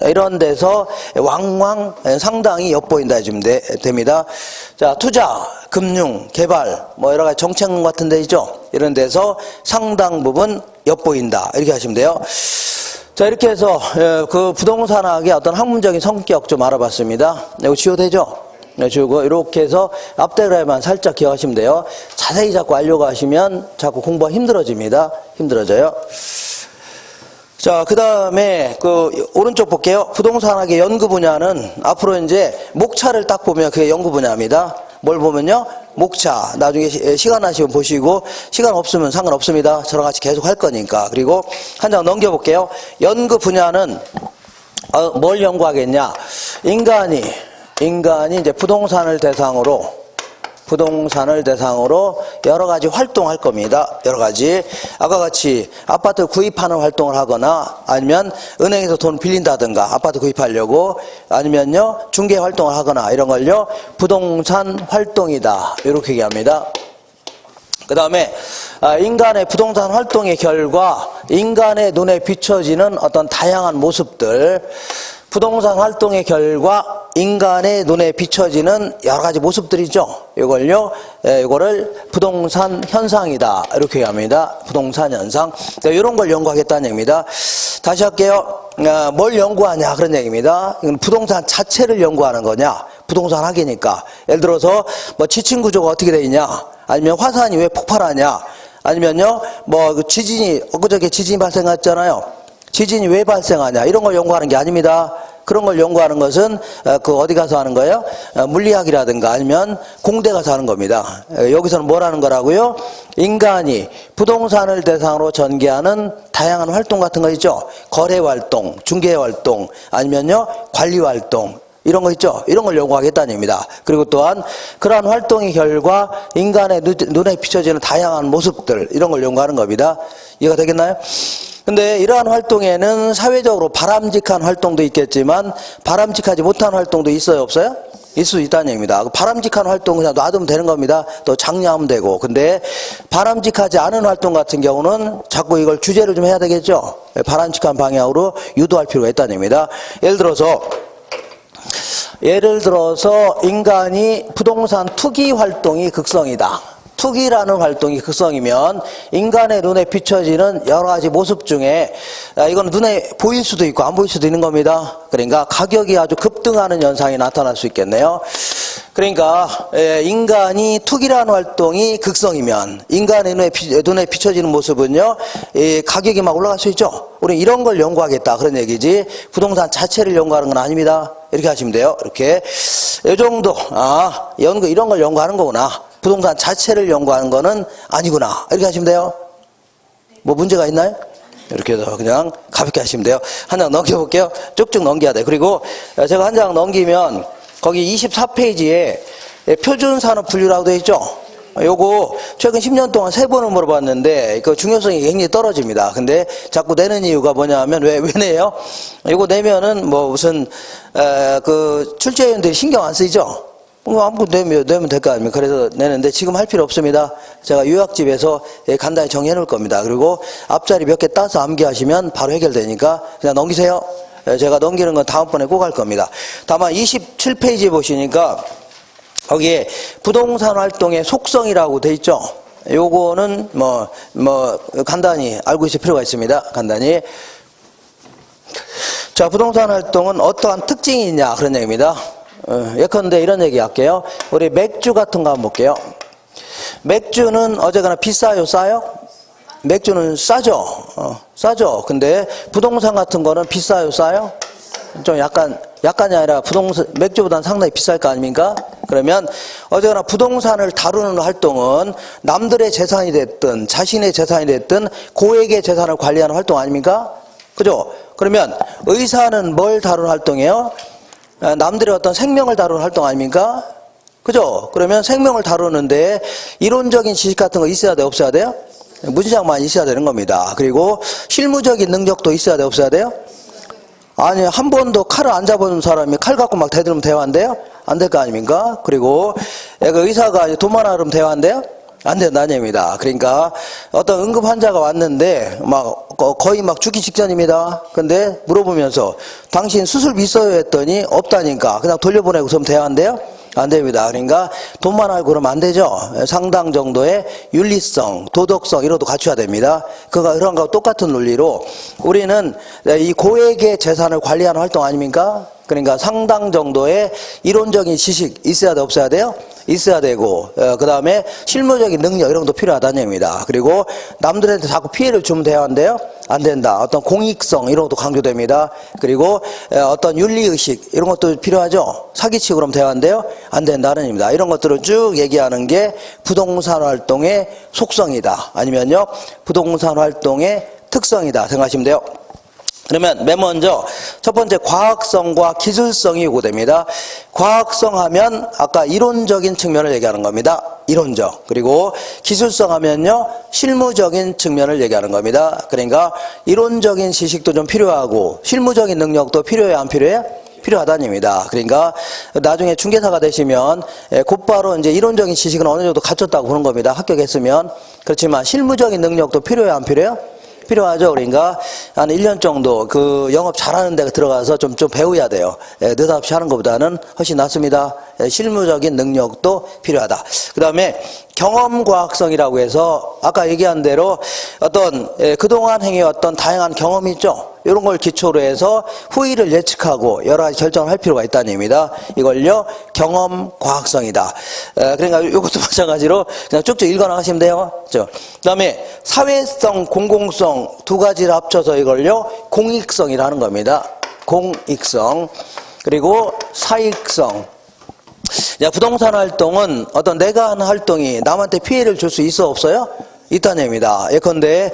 이런 데서 왕왕 상당히 엿보인다 해주면 됩니다. 자, 투자, 금융, 개발, 뭐 여러 가지 정책론 같은 데 있죠. 이런 데서 상당 부분 엿보인다. 이렇게 하시면 돼요. 자, 이렇게 해서 그 부동산학의 어떤 학문적인 성격 좀 알아봤습니다. 이거 지워되죠? 네, 지우고 이렇게 해서 앞디아그램만 살짝 기억하시면 돼요. 자세히 자꾸 알려고 하시면 자꾸 공부가 힘들어집니다. 힘들어져요. 자, 그 다음에 그 오른쪽 볼게요. 부동산학의 연구 분야는 앞으로 이제 목차를 딱 보면 그게 연구 분야입니다. 뭘 보면요? 목차. 나중에 시간 나시면 보시고, 시간 없으면 상관없습니다. 저랑 같이 계속 할 거니까. 그리고 한 장 넘겨볼게요. 연구 분야는 뭘 연구하겠냐? 인간이 이제 부동산을 대상으로 여러 가지 활동할 겁니다. 여러 가지. 아까 같이 아파트 구입하는 활동을 하거나 아니면 은행에서 돈 빌린다든가 아파트 구입하려고 아니면요 중개 활동을 하거나 이런 걸요 부동산 활동이다. 이렇게 얘기합니다. 그 다음에 인간의 부동산 활동의 결과 인간의 눈에 비춰지는 어떤 다양한 모습들 부동산 활동의 결과 인간의 눈에 비춰지는 여러 가지 모습들이죠. 이거를 부동산 현상이다. 이렇게 얘기합니다. 부동산 현상. 이런 걸 연구하겠다는 얘기입니다. 다시 할게요. 뭘 연구하냐 그런 얘기입니다. 이건 부동산 자체를 연구하는 거냐. 부동산 학이니까. 예를 들어서 뭐 지층 구조가 어떻게 돼 있냐. 아니면 화산이 왜 폭발하냐. 아니면요 뭐 지진이 엊그저께 지진이 발생했잖아요. 지진이 왜 발생하냐 이런 걸 연구하는 게 아닙니다. 그런 걸 연구하는 것은 그 어디 가서 하는 거예요? 물리학이라든가 아니면 공대 가서 하는 겁니다. 여기서는 뭘 하는 거라고요? 인간이 부동산을 대상으로 전개하는 다양한 활동 같은 거 있죠. 거래 활동, 중개 활동 아니면요 관리 활동 이런 거 있죠. 이런 걸 연구하겠다는 얘기입니다. 그리고 또한 그러한 활동의 결과 인간의 눈에 비춰지는 다양한 모습들 이런 걸 연구하는 겁니다. 이해가 되겠나요? 근데 이러한 활동에는 사회적으로 바람직한 활동도 있겠지만 바람직하지 못한 활동도 있어요 없어요? 있을 수 있다는 얘기입니다. 바람직한 활동 그냥 놔두면 되는 겁니다. 또 장려하면 되고. 근데 바람직하지 않은 활동 같은 경우는 자꾸 이걸 규제를 좀 해야 되겠죠. 바람직한 방향으로 유도할 필요가 있다는 얘기입니다. 예를 들어서 인간이 부동산 투기 활동이 극성이다. 투기라는 활동이 극성이면 인간의 눈에 비춰지는 여러 가지 모습 중에 이건 눈에 보일 수도 있고 안 보일 수도 있는 겁니다. 그러니까 가격이 아주 급등하는 현상이 나타날 수 있겠네요. 그러니까 인간이 투기라는 활동이 극성이면 인간의 눈에 비춰지는 모습은요 가격이 막 올라갈 수 있죠. 우리 이런 걸 연구하겠다 그런 얘기지 부동산 자체를 연구하는 건 아닙니다. 이렇게 하시면 돼요. 이렇게 이 정도 이런 걸 연구하는 거구나. 부동산 자체를 연구하는 거는 아니구나. 이렇게 하시면 돼요. 뭐 문제가 있나요? 이렇게 해서 그냥 가볍게 하시면 돼요. 한 장 넘겨볼게요. 쭉쭉 넘겨야 돼. 그리고 제가 한 장 넘기면 거기 24페이지에 표준산업 분류라고 되어 있죠. 요거 최근 10년 동안 3번을 물어봤는데 그 중요성이 굉장히 떨어집니다. 근데 자꾸 내는 이유가 뭐냐면 왜 내요? 이거 내면은 뭐 무슨 그 출제위원들이 신경 안 쓰이죠? 아무것도 내면 될 거 아닙니까? 그래서 내는데 지금 할 필요 없습니다. 제가 요약집에서 간단히 정리해 놓을 겁니다. 그리고 앞자리 몇 개 따서 암기하시면 바로 해결되니까 그냥 넘기세요. 제가 넘기는 건 다음번에 꼭 할 겁니다. 다만 27페이지 보시니까 거기에 부동산 활동의 속성이라고 돼 있죠. 요거는 간단히 알고 있을 필요가 있습니다. 간단히. 자, 부동산 활동은 어떠한 특징이 있냐 그런 얘기입니다. 예컨대 이런 얘기 할게요. 우리 맥주 같은 거 한번 볼게요. 맥주는 어제거나 비싸요, 싸요? 맥주는 싸죠. 싸죠. 근데 부동산 같은 거는 비싸요, 싸요? 좀 약간이 아니라 맥주보다는 상당히 비쌀 거 아닙니까? 그러면 어제거나 부동산을 다루는 활동은 남들의 재산이 됐든 자신의 재산이 됐든 고액의 재산을 관리하는 활동 아닙니까? 그죠? 그러면 의사는 뭘 다루는 활동이에요? 남들의 어떤 생명을 다루는 활동 아닙니까? 그죠? 그러면 생명을 다루는데 이론적인 지식 같은 거 있어야 돼, 없어야 돼요? 문장만 있어야 되는 겁니다. 그리고 실무적인 능력도 있어야 돼, 없어야 돼요? 아니, 한 번도 칼을 안 잡아준 사람이 칼 갖고 막 대들으면 대화한대요? 안 될 거 아닙니까? 그리고 의사가 돈만 알으면 대화한대요? 안 된다는 얘기입니다. 그러니까 어떤 응급 환자가 왔는데 거의 죽기 직전입니다. 근데 물어보면서 당신 수술비 있어요 했더니 없다니까 그냥 돌려보내고 그러면 돼야 한대요? 안 됩니다. 그러니까 돈만 알고 그러면 안 되죠. 상당 정도의 윤리성, 도덕성 이런 것도 갖춰야 됩니다. 그런 거와 똑같은 논리로 우리는 이 고액의 재산을 관리하는 활동 아닙니까? 그러니까 상당 정도의 이론적인 지식 있어야 돼, 없어야 돼요? 있어야 되고, 그 다음에 실무적인 능력 이런 것도 필요하다는 얘기입니다. 그리고 남들한테 자꾸 피해를 주면 돼야 한대요? 안 된다. 어떤 공익성 이런 것도 강조됩니다. 그리고 어떤 윤리의식 이런 것도 필요하죠? 사기치고 그러면 돼야 한대요? 안 된다는 얘기입니다. 이런 것들을 쭉 얘기하는 게 부동산 활동의 속성이다. 아니면요, 부동산 활동의 특성이다 생각하시면 돼요. 그러면 맨 먼저 첫 번째 과학성과 기술성이 요구됩니다. 과학성 하면 아까 이론적인 측면을 얘기하는 겁니다. 이론적. 그리고 기술성 하면요 실무적인 측면을 얘기하는 겁니다. 그러니까 이론적인 지식도 좀 필요하고 실무적인 능력도 필요해요, 안 필요해요? 필요하다는 얘기입니다. 그러니까 나중에 중개사가 되시면 곧바로 이제 이론적인 지식은 어느 정도 갖췄다고 보는 겁니다. 합격했으면. 그렇지만 실무적인 능력도 필요해요, 안 필요해요? 필요하죠. 그러니까 한 1년 정도 그 영업 잘하는 데가 들어가서 좀 배워야 돼요. 느닷없이 하는 것보다는 훨씬 낫습니다. 실무적인 능력도 필요하다. 그 다음에 경험과학성이라고 해서 아까 얘기한 대로 어떤 그동안 행해왔던 다양한 경험이 있죠. 이런 걸 기초로 해서 후일을 예측하고 여러 가지 결정을 할 필요가 있다는 얘기입니다. 이걸요 경험과학성이다. 그러니까 이것도 마찬가지로 그냥 쭉쭉 읽어나가시면 돼요. 그 다음에 사회성, 공공성 두 가지를 합쳐서 이걸요 공익성이라는 겁니다. 공익성. 그리고 사익성. 부동산 활동은 어떤 내가 하는 활동이 남한테 피해를 줄 수 있어, 없어요? 있다는 얘기입니다. 예컨대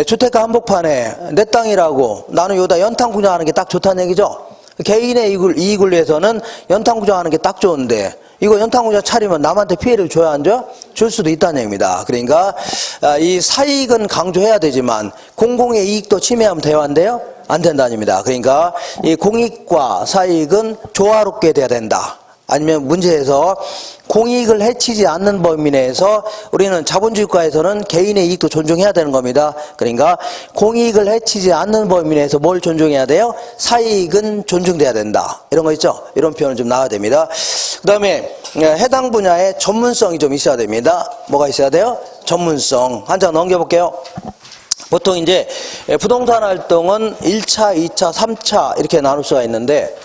주택가 한복판에 내 땅이라고 나는 여기다 연탄 구조하는 게 딱 좋다는 얘기죠. 개인의 이익을 위해서는 연탄 구조하는 게 딱 좋은데 이거 연탄 구조 차리면 남한테 피해를 줘야 안 줘? 줄 수도 있다는 얘기입니다. 그러니까 이 사익은 강조해야 되지만 공공의 이익도 침해하면 돼야 한대요? 안 된다는 얘기입니다. 그러니까 이 공익과 사익은 조화롭게 돼야 된다. 아니면 문제에서 공익을 해치지 않는 범위 내에서 우리는 자본주의국가에서는 개인의 이익도 존중해야 되는 겁니다. 그러니까 공익을 해치지 않는 범위 내에서 뭘 존중해야 돼요? 사익은 존중돼야 된다. 이런 거 있죠? 이런 표현은 좀 나와야 됩니다. 그 다음에 해당 분야의 전문성이 좀 있어야 됩니다. 뭐가 있어야 돼요? 전문성. 한 장 넘겨볼게요. 보통 이제 부동산 활동은 1차, 2차, 3차 이렇게 나눌 수가 있는데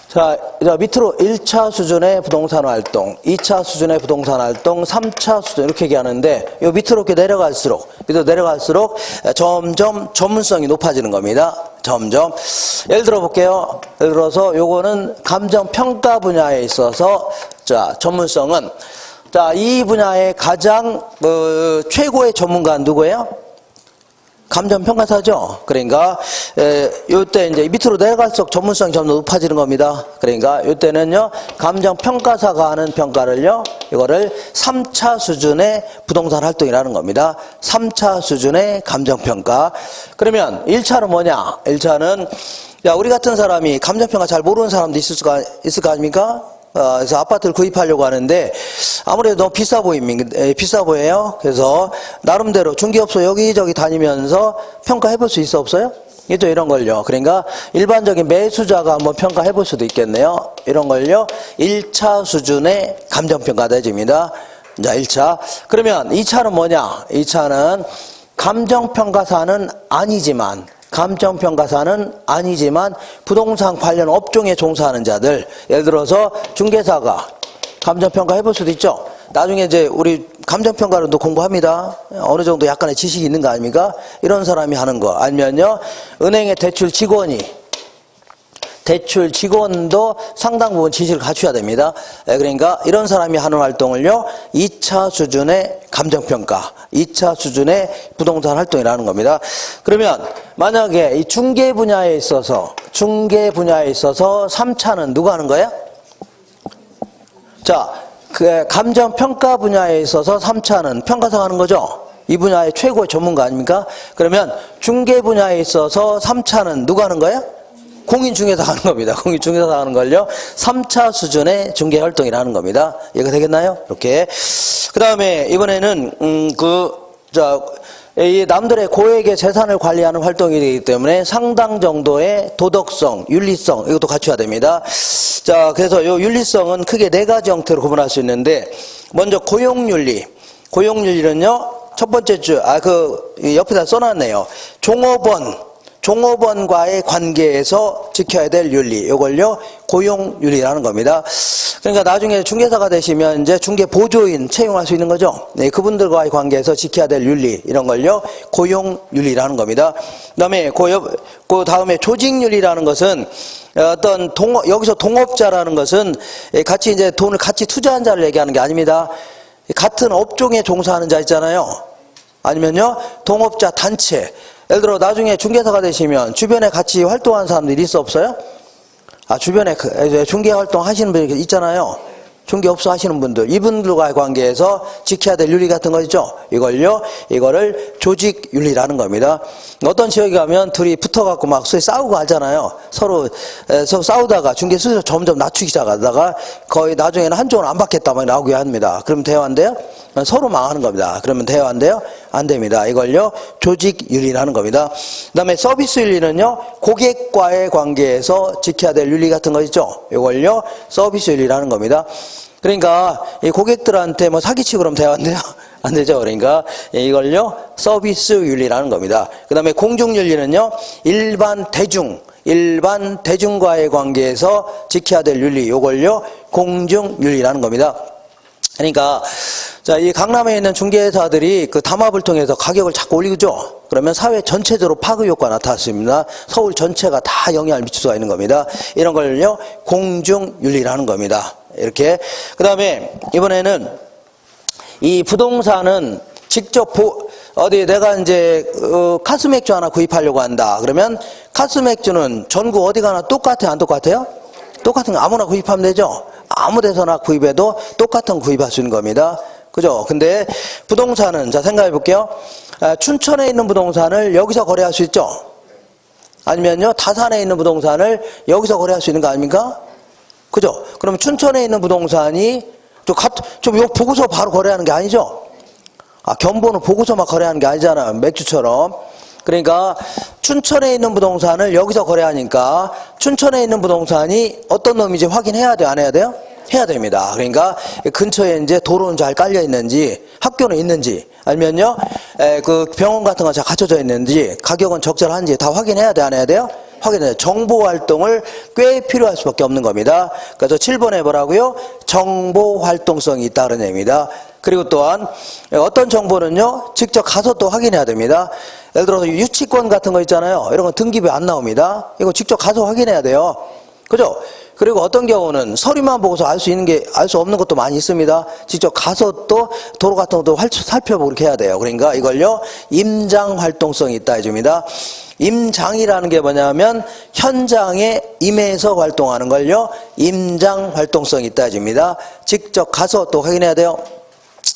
자, 밑으로 1차 수준의 부동산 활동, 2차 수준의 부동산 활동, 3차 수준 이렇게 얘기하는데 요 밑으로 이렇게 내려갈수록 점점 전문성이 높아지는 겁니다. 점점. 예를 들어 볼게요. 예를 들어서 요거는 감정평가 분야에 있어서 자, 전문성은 자, 이 분야의 가장 최고의 전문가는 누구예요? 감정평가사죠. 그러니까 요때 이제 밑으로 내려갈수록 전문성이 점점 높아지는 겁니다. 그러니까 요때는요 감정평가사가 하는 평가를요 이거를 3차 수준의 부동산 활동이라는 겁니다. 3차 수준의 감정평가. 그러면 1차는 뭐냐? 1차는 야 우리 같은 사람이 감정평가 잘 모르는 사람도 있을 거 아닙니까? 그래서 아파트를 구입하려고 하는데 아무래도 너무 비싸 보여요. 그래서 나름대로 중개업소 여기저기 다니면서 평가해 볼 수 있어, 없어요? 이죠, 이런 걸요. 그러니까 일반적인 매수자가 한번 평가해 볼 수도 있겠네요. 이런 걸요 1차 수준의 감정평가가 되집니다. 자, 1차. 그러면 2차는 뭐냐? 2차는 감정평가사는 아니지만 부동산 관련 업종에 종사하는 자들, 예를 들어서 중개사가 감정평가 해볼 수도 있죠. 나중에 이제 우리 감정평가를 또 공부합니다. 어느 정도 약간의 지식이 있는 거 아닙니까? 이런 사람이 하는 거. 아니면요 은행의 대출 직원도 상당 부분 지식을 갖춰야 됩니다. 그러니까 이런 사람이 하는 활동을요 2차 수준의 감정평가, 2차 수준의 부동산 활동이라는 겁니다. 그러면 만약에 이 중개 분야에 있어서 3차는 누가 하는 거예요? 자, 그 감정평가 분야에 있어서 3차는 평가사가 하는 거죠. 이 분야의 최고의 전문가 아닙니까? 그러면 중개 분야에 있어서 3차는 누가 하는 거예요? 공인중개사 하는 겁니다. 공인중개사 하는 걸요. 3차 수준의 중개활동이라는 겁니다. 이해가 되겠나요? 이렇게. 그 다음에 이번에는 이 남들의 고액의 재산을 관리하는 활동이 되기 때문에 상당 정도의 도덕성, 윤리성 이것도 갖춰야 됩니다. 자, 그래서 요 윤리성은 크게 네 가지 형태로 구분할 수 있는데 먼저 고용윤리. 고용윤리는요. 첫 번째 옆에다 써놨네요. 종업원과의 관계에서 지켜야 될 윤리. 이걸요. 고용윤리라는 겁니다. 그러니까 나중에 중개사가 되시면 이제 중개 보조인 채용할 수 있는 거죠. 네, 그분들과의 관계에서 지켜야 될 윤리 이런 걸요 고용윤리라는 겁니다. 그다음에 그 다음에 조직윤리라는 것은 어떤 여기서 동업자라는 것은 같이 이제 돈을 같이 투자한 자를 얘기하는 게 아닙니다. 같은 업종에 종사하는 자 있잖아요. 아니면요 동업자 단체. 예를 들어 나중에 중개사가 되시면 주변에 같이 활동하는 사람들이 있어 없어요? 주변에 중개 활동 하시는 분이 있잖아요. 중개업소 하시는 분들. 이분들과의 관계에서 지켜야 될 윤리 같은 거 있죠? 이거를 조직윤리라는 겁니다. 어떤 지역에 가면 둘이 붙어갖고 막 소위 싸우고 하잖아요. 서로 싸우다가 중개 수수료 점점 낮추기 시작하다가 거의 나중에는 한쪽은 안 받겠다 막 나오게 합니다. 그럼 대화 안 돼요? 서로 망하는 겁니다. 그러면 대화 안 돼요? 안 됩니다. 이걸요 조직윤리라는 겁니다. 그 다음에 서비스윤리는요 고객과의 관계에서 지켜야 될 윤리 같은 거 있죠? 이걸요 서비스윤리라는 겁니다. 그러니까 이 고객들한테 뭐 사기치고 그러면 대화 안 돼요? 안 되죠. 그러니까 이걸요 서비스윤리라는 겁니다. 그 다음에 공중윤리는요 일반 대중과의 관계에서 지켜야 될 윤리. 이걸요 공중윤리라는 겁니다. 그러니까 이 강남에 있는 중개사들이 그 담합을 통해서 가격을 자꾸 올리죠. 그러면 사회 전체적으로 파급 효과가 나타났습니다. 서울 전체가 다 영향을 미칠 수가 있는 겁니다. 이런 걸요 공중윤리라는 겁니다. 이렇게. 그 다음에 이번에는 이 부동산은 직접 어디 내가 이제 카스 맥주 하나 구입하려고 한다. 그러면 카스 맥주는 전국 어디 가나 똑같아요? 안 똑같아요? 똑같은 거 아무나 구입하면 되죠. 아무 데서나 구입해도 똑같은 구입할 수 있는 겁니다. 그죠? 근데 부동산은 자 생각해 볼게요. 춘천에 있는 부동산을 여기서 거래할 수 있죠? 아니면요 다산에 있는 부동산을 여기서 거래할 수 있는 거 아닙니까? 그죠? 그럼 춘천에 있는 부동산이 좀 보고서 바로 거래하는 게 아니죠? 견본은 보고서만 거래하는 게 아니잖아요. 맥주처럼. 그러니까 춘천에 있는 부동산을 여기서 거래하니까 춘천에 있는 부동산이 어떤 놈인지 확인해야 돼요? 안 해야 돼요? 해야 됩니다. 그러니까 근처에 이제 도로는 잘 깔려 있는지, 학교는 있는지, 아니면요 그 병원 같은 거 잘 갖춰져 있는지, 가격은 적절한지 다 확인해야 돼? 안 해야 돼요? 확인해요. 정보 활동을 꽤 필요할 수밖에 없는 겁니다. 그래서 7번에 뭐라고요? 정보 활동성이 있다 그런 얘기입니다. 그리고 또한 어떤 정보는요 직접 가서 또 확인해야 됩니다. 예를 들어서 유치권 같은 거 있잖아요. 이런 건 등기부에 안 나옵니다. 이거 직접 가서 확인해야 돼요. 그죠? 그리고 어떤 경우는 서류만 보고서 알 수 없는 것도 많이 있습니다. 직접 가서 또 도로 같은 것도 살펴보고 이렇게 해야 돼요. 그러니까 이걸요 임장 활동성이 있다 해줍니다. 임장이라는 게 뭐냐면 현장에 임해서 활동하는 걸요 임장 활동성이 있다 해줍니다. 직접 가서 또 확인해야 돼요.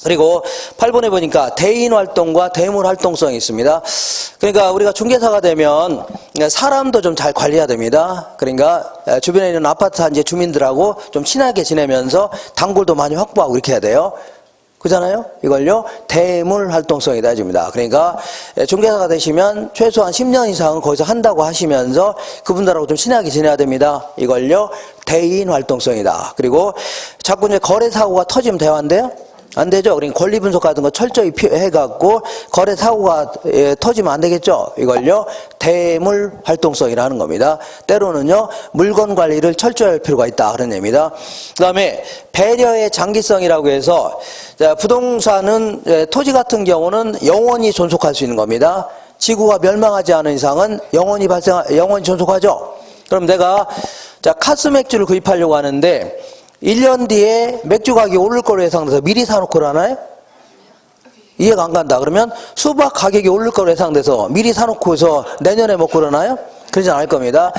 그리고 8번에 보니까 대인 활동과 대물 활동성이 있습니다. 그러니까 우리가 중개사가 되면 사람도 좀 잘 관리해야 됩니다. 그러니까 주변에 있는 아파트 단지 주민들하고 좀 친하게 지내면서 단골도 많이 확보하고 이렇게 해야 돼요. 그잖아요? 이걸요 대물 활동성이다 해줍니다. 그러니까 중개사가 되시면 최소한 10년 이상은 거기서 한다고 하시면서 그분들하고 좀 친하게 지내야 됩니다. 이걸요 대인 활동성이다. 그리고 자꾸 이제 거래 사고가 터지면 대화인데요? 안 되죠. 그러니까 권리 분석 같은 거 철저히 해갖고 거래 사고가 터지면 안 되겠죠. 이걸요 대물 활동성이라는 겁니다. 때로는요 물건 관리를 철저히 할 필요가 있다 그런 얘기입니다. 그 다음에 배려의 장기성이라고 해서 부동산은 토지 같은 경우는 영원히 존속할 수 있는 겁니다. 지구가 멸망하지 않은 이상은 영원히 존속하죠. 그럼 내가 카스 맥주를 구입하려고 하는데 1년 뒤에 맥주 가격이 오를 거로 예상돼서 미리 사놓고 그러나요? 이해가 안 간다. 그러면 수박 가격이 오를 거로 예상돼서 미리 사놓고서 내년에 먹고 그러나요? 그러지 않을 겁니다.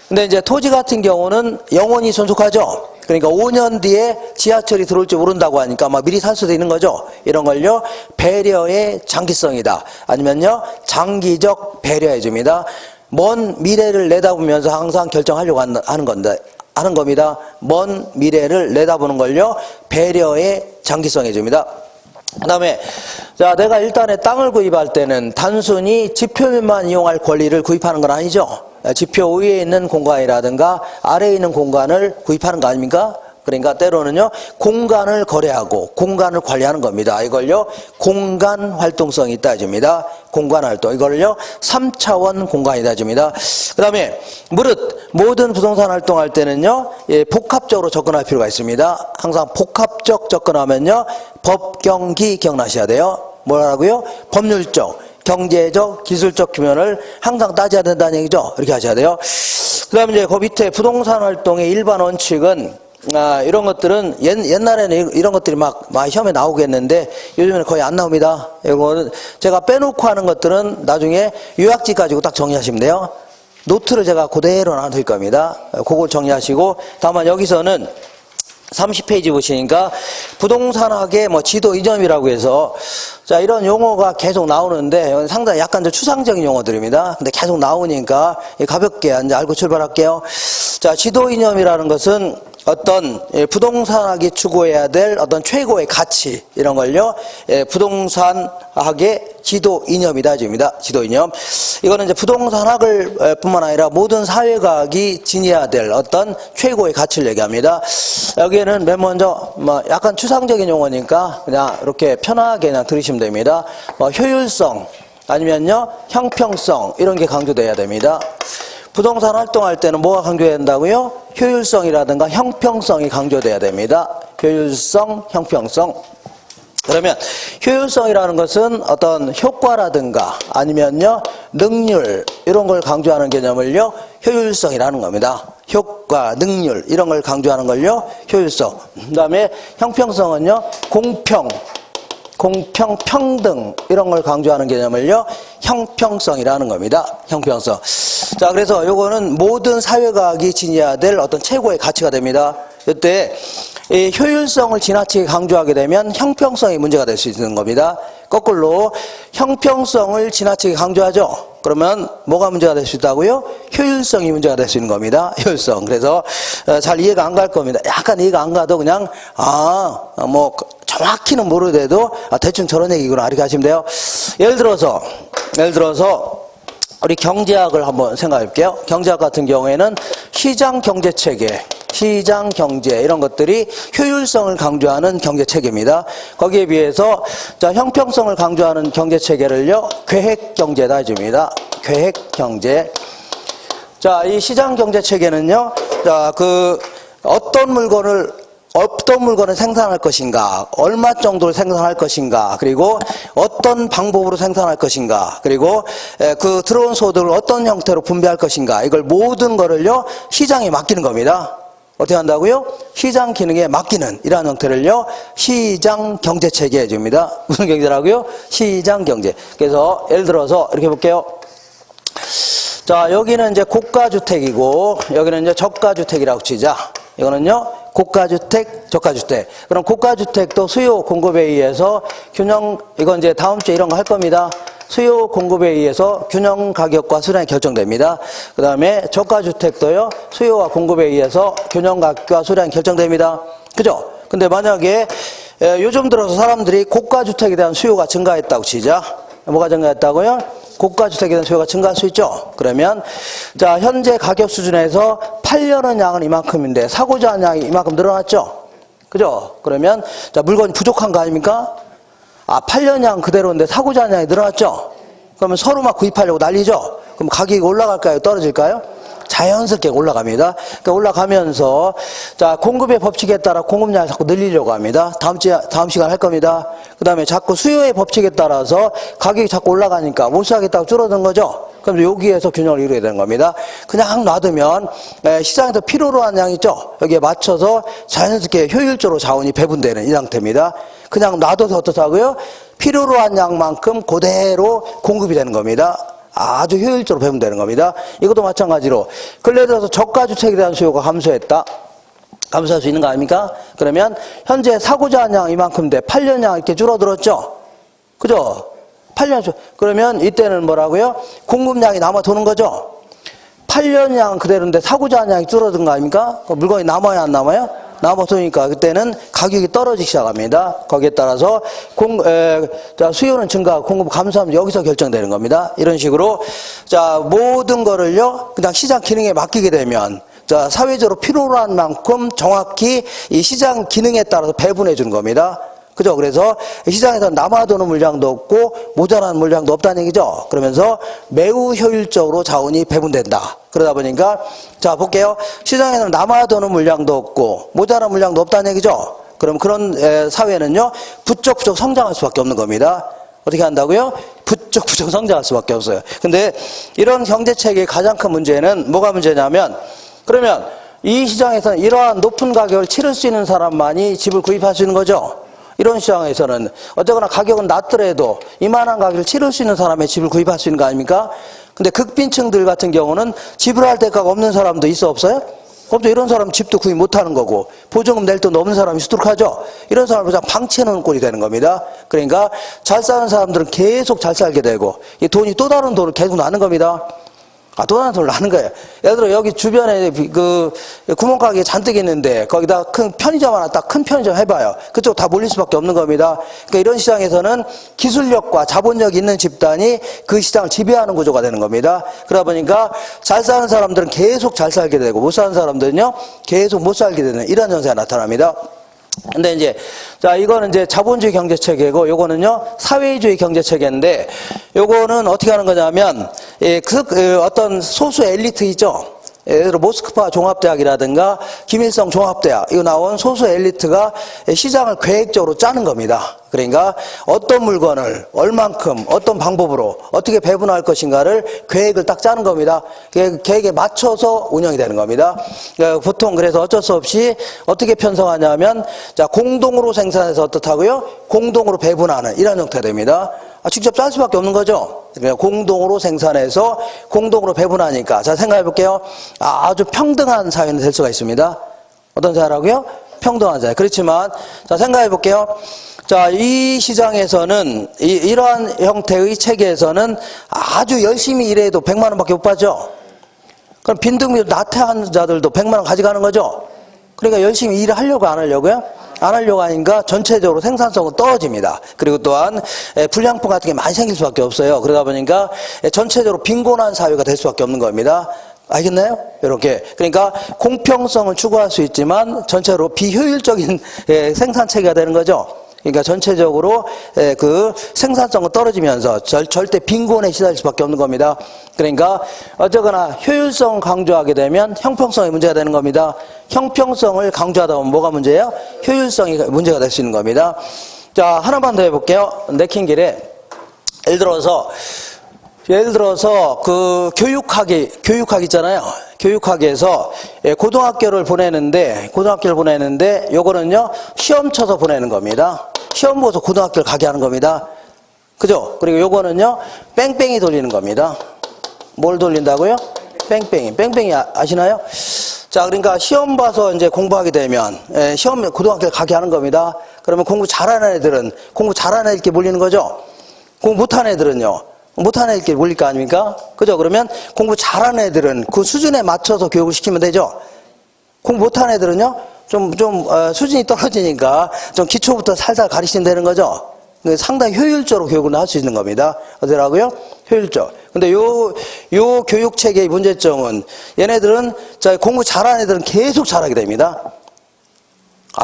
근데 이제 토지 같은 경우는 영원히 존속하죠. 그러니까 5년 뒤에 지하철이 들어올지 모른다고 하니까 막 미리 살 수도 있는 거죠. 이런 걸요 배려의 장기성이다. 아니면요 장기적 배려해 줍니다. 먼 미래를 내다보면서 항상 결정하려고 하는 겁니다. 먼 미래를 내다보는 걸요, 배려의 장기성이 줍니다. 그 다음에, 자, 내가 일단에 땅을 구입할 때는 단순히 지표면만 이용할 권리를 구입하는 건 아니죠. 지표 위에 있는 공간이라든가 아래에 있는 공간을 구입하는 거 아닙니까? 그러니까 때로는요, 공간을 거래하고 공간을 관리하는 겁니다. 이걸요, 공간 활동성이 있다 해줍니다. 공간 활동. 이걸요, 3차원 공간이다 해줍니다. 그 다음에, 무릇, 모든 부동산 활동할 때는요, 예, 복합적으로 접근할 필요가 있습니다. 항상 복합적 접근하면요, 법경기 기억나셔야 돼요. 뭐라고요? 법률적, 경제적, 기술적 규면을 항상 따져야 된다는 얘기죠. 이렇게 하셔야 돼요. 그 다음에 이제 그 밑에 부동산 활동의 일반 원칙은 이런 것들은 옛날에는 이런 것들이 막 시험에 나오겠는데 요즘에는 거의 안 나옵니다. 이거는 제가 빼놓고 하는 것들은 나중에 요약지 가지고 딱 정리하시면 돼요. 노트를 제가 그대로 놔둘 겁니다. 그걸 정리하시고, 다만 여기서는 30페이지 보시니까 부동산학의 뭐 지도 이념이라고 해서, 자, 이런 용어가 계속 나오는데 상당히 약간 좀 추상적인 용어들입니다. 근데 계속 나오니까 가볍게 이제 알고 출발할게요. 자, 지도 이념이라는 것은 어떤 부동산학이 추구해야 될 어떤 최고의 가치, 이런 걸요, 부동산학의 지도 이념이다 해줍니다. 지도 이념. 이거는 이제 부동산학을 뿐만 아니라 모든 사회과학이 지녀야 될 어떤 최고의 가치를 얘기합니다. 여기에는 맨 먼저 뭐 약간 추상적인 용어니까 그냥 이렇게 편하게 그냥 들으시면 됩니다. 뭐 효율성, 아니면요, 형평성, 이런 게 강조돼야 됩니다. 부동산 활동할 때는 뭐가 강조해야 된다고요? 효율성이라든가 형평성이 강조돼야 됩니다. 효율성, 형평성. 그러면 효율성이라는 것은 어떤 효과라든가 아니면요, 능률, 이런 걸 강조하는 개념을요, 효율성이라는 겁니다. 효과, 능률, 이런 걸 강조하는 걸요, 효율성. 그 다음에 형평성은요, 공평, 평등, 이런 걸 강조하는 개념을요, 형평성이라는 겁니다. 형평성. 자, 그래서 요거는 모든 사회과학이 지녀야 될 어떤 최고의 가치가 됩니다. 이때 이 효율성을 지나치게 강조하게 되면 형평성이 문제가 될 수 있는 겁니다. 거꾸로 형평성을 지나치게 강조하죠. 그러면 뭐가 문제가 될 수 있다고요? 효율성이 문제가 될 수 있는 겁니다. 효율성. 그래서 잘 이해가 안 갈 겁니다. 약간 이해가 안 가도 그냥 뭐 정확히는 모르더라도 대충 저런 얘기구나, 이렇게 하시면 돼요. 예를 들어서 우리 경제학을 한번 생각해 볼게요. 경제학 같은 경우에는 시장 경제 체계, 시장 경제, 이런 것들이 효율성을 강조하는 경제 체계입니다. 거기에 비해서 자, 형평성을 강조하는 경제 체계를요, 계획 경제다 해줍니다. 계획 경제. 자, 이 시장 경제 체계는요, 자, 어떤 물건을 생산할 것인가, 얼마 정도를 생산할 것인가, 그리고 어떤 방법으로 생산할 것인가, 그리고 그 들어온 소득을 어떤 형태로 분배할 것인가, 이걸 모든 거를요, 시장에 맡기는 겁니다. 어떻게 한다고요? 시장 기능에 맡기는 이러한 형태를요, 시장 경제 체계 해줍니다. 무슨 경제라고요? 시장 경제. 그래서 예를 들어서 이렇게 볼게요. 자, 여기는 이제 고가주택이고 여기는 이제 저가주택이라고 치자. 이거는요, 고가주택, 저가주택. 그럼 고가주택도 수요 공급에 의해서 이건 이제 다음 주에 이런 거 할 겁니다. 수요 공급에 의해서 균형 가격과 수량이 결정됩니다. 그 다음에 저가주택도요, 수요와 공급에 의해서 균형 가격과 수량이 결정됩니다. 그죠? 근데 만약에 요즘 들어서 사람들이 고가주택에 대한 수요가 증가했다고 치자. 뭐가 증가했다고요? 고가주택에 대한 수요가 증가할 수 있죠. 그러면 자, 현재 가격 수준에서 팔려는 양은 이만큼인데 사고자 하는 양이 이만큼 늘어났죠. 그죠? 그러면 자, 물건이 부족한 거 아닙니까? 팔려는 양 그대로인데 사고자 하는 양이 늘어났죠. 그러면 서로 막 구입하려고 난리죠. 그럼 가격이 올라갈까요? 떨어질까요? 자연스럽게 올라갑니다. 그러니까 올라가면서 자, 공급의 법칙에 따라 공급량을 자꾸 늘리려고 합니다. 다음 시간 할 겁니다. 그 다음에 자꾸 수요의 법칙에 따라서 가격이 자꾸 올라가니까 못 사겠다고 줄어든 거죠. 그럼 여기에서 균형을 이루어야 되는 겁니다. 그냥 놔두면 시장에서 필요로 하는 양 있죠. 여기에 맞춰서 자연스럽게 효율적으로 자원이 배분되는 이 상태입니다. 그냥 놔둬서 어떻다고요? 필요로 한 양만큼 그대로 공급이 되는 겁니다. 아주 효율적으로 배분되는 겁니다. 이것도 마찬가지로 근래 들어서 저가주택에 대한 수요가 감소했다. 감소할 수 있는 거 아닙니까? 그러면 현재 사고자 하는 양 이만큼인데 팔려는 양 이렇게 줄어들었죠? 그죠? 팔려는 그러면 이때는 뭐라고요? 공급량이 남아 도는 거죠? 8년량 그대로인데 사고자 양이 줄어든 거 아닙니까? 물건이 남아야 안 남아요? 남았으니까 그때는 가격이 떨어지기 시작합니다. 거기에 따라서 수요는 증가, 공급 감소하면 여기서 결정되는 겁니다. 이런 식으로 자 모든 거를요 그냥 시장 기능에 맡기게 되면 자 사회적으로 필요한 만큼 정확히 이 시장 기능에 따라서 배분해 주는 겁니다. 그죠? 그래서 시장에서 남아도는 물량도 없고 모자라는 물량도 없다는 얘기죠. 그러면서 매우 효율적으로 자원이 배분된다. 그러다 보니까 자 볼게요. 시장에는 남아도는 물량도 없고 모자라는 물량도 없다는 얘기죠. 그럼 그런 사회는요 부쩍 성장할 수밖에 없는 겁니다. 어떻게 한다고요? 부쩍 성장할 수밖에 없어요. 근데 이런 경제체계의 가장 큰 문제는 뭐가 문제냐면 그러면 이 시장에서는 이러한 높은 가격을 치를 수 있는 사람만이 집을 구입할 수 있는 거죠. 이런 시장에서는 어쨌거나 가격은 낮더라도 이만한 가격을 치를 수 있는 사람의 집을 구입할 수 있는 거 아닙니까? 근데 극빈층들 같은 경우는 지불할 대가가 없는 사람도 있어 없어요? 없죠. 이런 사람 집도 구입 못하는 거고 보증금 낼 돈도 없는 사람이 수두룩하죠. 이런 사람을 그냥 방치해놓은 꼴이 되는 겁니다. 그러니까 잘 사는 사람들은 계속 잘 살게 되고 이 돈이 또 다른 돈을 계속 나는 겁니다. 또 다른 돈을 나는 거예요. 예를 들어 여기 주변에 그 구멍가게 잔뜩 있는데 거기다 큰 편의점 하나 딱 큰 편의점 해봐요. 그쪽 다 몰릴 수밖에 없는 겁니다. 그러니까 이런 시장에서는 기술력과 자본력이 있는 집단이 그 시장을 지배하는 구조가 되는 겁니다. 그러다 보니까 잘 사는 사람들은 계속 잘 살게 되고 못 사는 사람들은요 계속 못 살게 되는 이런 현상이 나타납니다. 근데 이제 자 이거는 이제 자본주의 경제 체계고 요거는요 사회주의 경제 체계인데 요거는 어떻게 하는 거냐면 어떤 소수 엘리트 있죠. 예를 들어 모스크바 종합대학이라든가 김일성 종합대학 이거 나온 소수 엘리트가 시장을 계획적으로 짜는 겁니다. 그러니까 어떤 물건을 얼만큼 어떤 방법으로 어떻게 배분할 것인가를 계획을 딱 짜는 겁니다. 계획에 맞춰서 운영이 되는 겁니다. 그러니까 보통 그래서 어쩔 수 없이 어떻게 편성하냐면 자 공동으로 생산해서 어떻다고요? 공동으로 배분하는 이런 형태가 됩니다. 직접 짤 수밖에 없는 거죠. 공동으로 생산해서 공동으로 배분하니까 자 생각해 볼게요. 아주 평등한 사회는 될 수가 있습니다. 어떤 사회라고요? 평등한 사회. 그렇지만 자 생각해 볼게요. 자 이 시장에서는 이러한 형태의 체계에서는 아주 열심히 일해도 100만 원밖에 못 받죠. 그럼 빈둥빈둥 나태한 자들도 100만 원 가져가는 거죠. 그러니까 열심히 일을 하려고 안 하려고요? 안 하려고 하니까 전체적으로 생산성은 떨어집니다. 그리고 또한 불량품 같은 게 많이 생길 수밖에 없어요. 그러다 보니까 전체적으로 빈곤한 사회가 될 수밖에 없는 겁니다. 알겠나요? 이렇게. 그러니까 공평성을 추구할 수 있지만 전체로 비효율적인 생산 체계가 되는 거죠. 그러니까 전체적으로 그 생산성은 떨어지면서 절대 빈곤에 시달릴 수밖에 없는 겁니다. 그러니까 어쨌거나 효율성을 강조하게 되면 형평성이 문제가 되는 겁니다. 형평성을 강조하다 보면 뭐가 문제예요? 효율성이 문제가 될 수 있는 겁니다. 자, 하나만 더 해볼게요. 내킨 길에 예를 들어서 그 교육학이 있잖아요. 교육학에서 고등학교를 보내는데 요거는요 시험 쳐서 보내는 겁니다. 시험 보고서 고등학교를 가게 하는 겁니다. 그죠? 그리고 요거는요 뺑뺑이 돌리는 겁니다. 뭘 돌린다고요? 뺑뺑이 아시나요? 자, 그러니까 시험 봐서 이제 공부하게 되면 시험 고등학교를 가게 하는 겁니다. 그러면 공부 잘하는 애들은 공부 잘하는 애들께 몰리는 거죠. 공부 못하는 애들은요. 못하는 애들끼리 몰릴 거 아닙니까? 그죠? 그러면 공부 잘하는 애들은 그 수준에 맞춰서 교육을 시키면 되죠? 공부 못하는 애들은요? 수준이 떨어지니까 좀 기초부터 살살 가르치면 되는 거죠? 상당히 효율적으로 교육을 할 수 있는 겁니다. 어디라고요? 효율적. 근데 요 교육 체계의 문제점은 얘네들은 공부 잘하는 애들은 계속 잘하게 됩니다.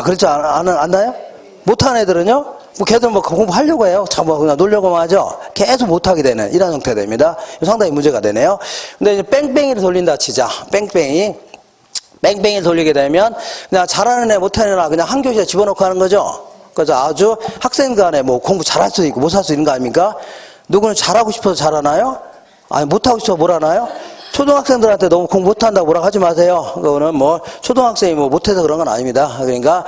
그렇지 않나요? 못하는 애들은요? 걔들 공부하려고 해요. 그냥 놀려고만 하죠. 계속 못하게 되는 이런 형태가 됩니다. 상당히 문제가 되네요. 근데 이제 뺑뺑이를 돌린다 치자. 뺑뺑이를 돌리게 되면 그냥 잘하는 애 못하는 애 그냥 한 교실에 집어넣고 하는 거죠. 그래서 아주 학생 간에 공부 잘할 수도 있고 못할 수 있는 거 아닙니까? 누구는 잘하고 싶어서 잘하나요? 아니 못하고 싶어서 뭘 하나요? 초등학생들한테 너무 공부 못한다고 뭐라고 하지 마세요. 그거는 초등학생이 못해서 그런 건 아닙니다. 그러니까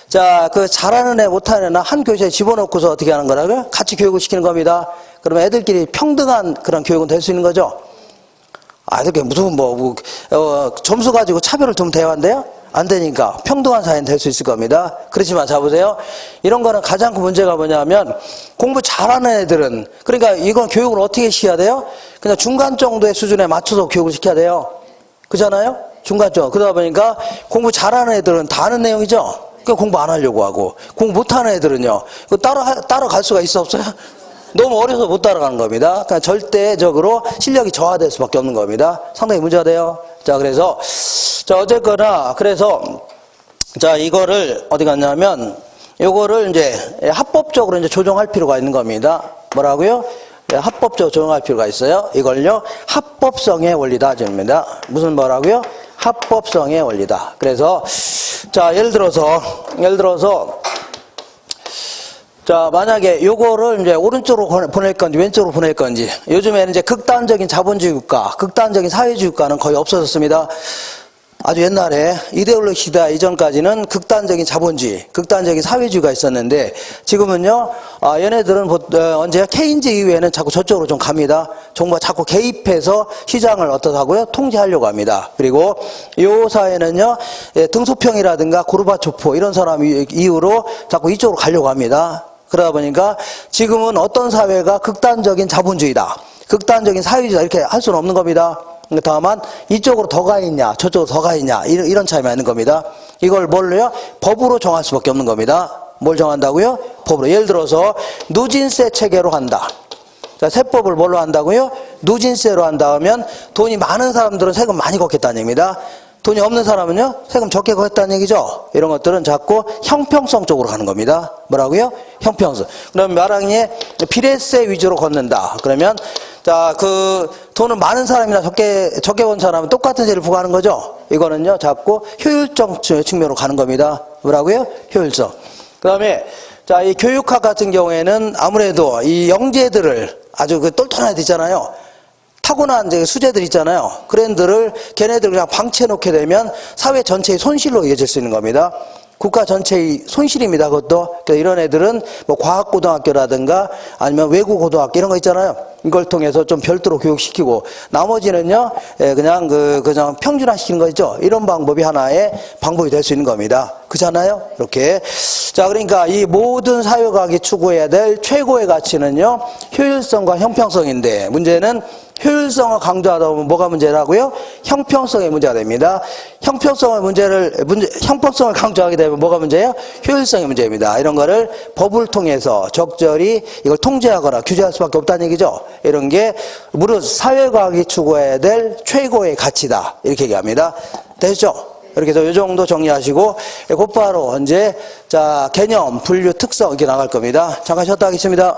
자, 그 잘하는 애 못하는 애 한 교실에 집어넣고서 어떻게 하는 거라고요? 같이 교육을 시키는 겁니다. 그러면 애들끼리 평등한 그런 교육은 될 수 있는 거죠. 이렇게 무슨 점수 가지고 차별을 두면 대화인데요? 안 되니까 평등한 사회는 될 수 있을 겁니다. 그렇지만 자 보세요. 이런 거는 가장 큰 문제가 뭐냐면 공부 잘하는 애들은 그러니까 이건 교육을 어떻게 시켜야 돼요? 그냥 중간 정도의 수준에 맞춰서 교육을 시켜야 돼요. 그잖아요? 중간점. 그러다 보니까 공부 잘하는 애들은 다 아는 내용이죠? 그러니까 공부 안 하려고 하고, 공부 못하는 애들은요, 따라갈 수가 있어, 없어요? 너무 어려서 못 따라가는 겁니다. 그러니까 절대적으로 실력이 저하될 수밖에 없는 겁니다. 상당히 문제가 돼요. 자, 그래서, 자, 어쨌거나, 그래서, 자, 이거를 어디 갔냐면, 요거를 이제 합법적으로 이제 조정할 필요가 있는 겁니다. 뭐라고요? 합법적으로 조정할 필요가 있어요. 이걸요, 합법성의 원리다. 입니다. 무슨 뭐라고요? 합법성의 원리다. 그래서, 자, 예를 들어서, 자, 만약에 요거를 이제 오른쪽으로 보낼 건지 왼쪽으로 보낼 건지, 요즘에는 이제 극단적인 자본주의 국가, 극단적인 사회주의 국가는 거의 없어졌습니다. 아주 옛날에 이데올로기 시대 이전까지는 극단적인 자본주의, 극단적인 사회주의가 있었는데, 지금은요, 얘네들은 언제 케인즈 이후에는 자꾸 저쪽으로 좀 갑니다. 정부가 자꾸 개입해서 시장을 어떻다고요? 통제하려고 합니다. 그리고 요 사회는요, 등소평이라든가 고르바초프 이런 사람 이후로 자꾸 이쪽으로 가려고 합니다. 그러다 보니까 지금은 어떤 사회가 극단적인 자본주의다, 극단적인 사회주의다 이렇게 할 수는 없는 겁니다. 다만 이쪽으로 더 가 있냐 저쪽으로 더 가 있냐 이런 차이만 있는 겁니다. 이걸 뭘로요? 법으로 정할 수밖에 없는 겁니다. 뭘 정한다고요? 법으로. 예를 들어서 누진세 체계로 한다. 자, 세법을 뭘로 한다고요? 누진세로 한다 하면 돈이 많은 사람들은 세금 많이 걷겠다는 얘기입니다. 돈이 없는 사람은요, 세금 적게 걷겠다는 얘기죠. 이런 것들은 자꾸 형평성 쪽으로 가는 겁니다. 뭐라고요? 형평성. 그럼 마랑이에 비례세 위주로 걷는다. 그러면 자, 그 돈은 많은 사람이나 적게 번 사람은 똑같은 세를 부과하는 거죠. 이거는요, 자꾸 효율적 측면으로 가는 겁니다. 뭐라고요? 효율성. 그 다음에 자, 이 교육학 같은 경우에는 아무래도 이 영재들을 아주 그 똘똘한 애들 있잖아요. 타고난 이제 수재들 있잖아요. 그랜들을 걔네들 그냥 방치해 놓게 되면 사회 전체의 손실로 이어질 수 있는 겁니다. 국가 전체의 손실입니다. 그것도. 그래서 이런 애들은 뭐 과학고등학교라든가 아니면 외국고등학교 이런 거 있잖아요. 이걸 통해서 좀 별도로 교육시키고, 나머지는요, 그냥 평준화시키는 거 있죠. 이런 방법이 하나의 방법이 될 수 있는 겁니다. 그렇잖아요? 이렇게. 자, 그러니까 이 모든 사회과학이 추구해야 될 최고의 가치는요, 효율성과 형평성인데, 문제는 효율성을 강조하다 보면 뭐가 문제라고요? 형평성의 문제가 됩니다. 형평성을 강조하게 되면 뭐가 문제예요? 효율성의 문제입니다. 이런 거를 법을 통해서 적절히 이걸 통제하거나 규제할 수밖에 없다는 얘기죠. 이런 게 무릇 사회과학이 추구해야 될 최고의 가치다. 이렇게 얘기합니다. 되셨죠? 이렇게 해서 이 정도 정리하시고, 곧바로 이제, 자, 개념, 분류, 특성 이렇게 나갈 겁니다. 잠깐 쉬었다 하겠습니다.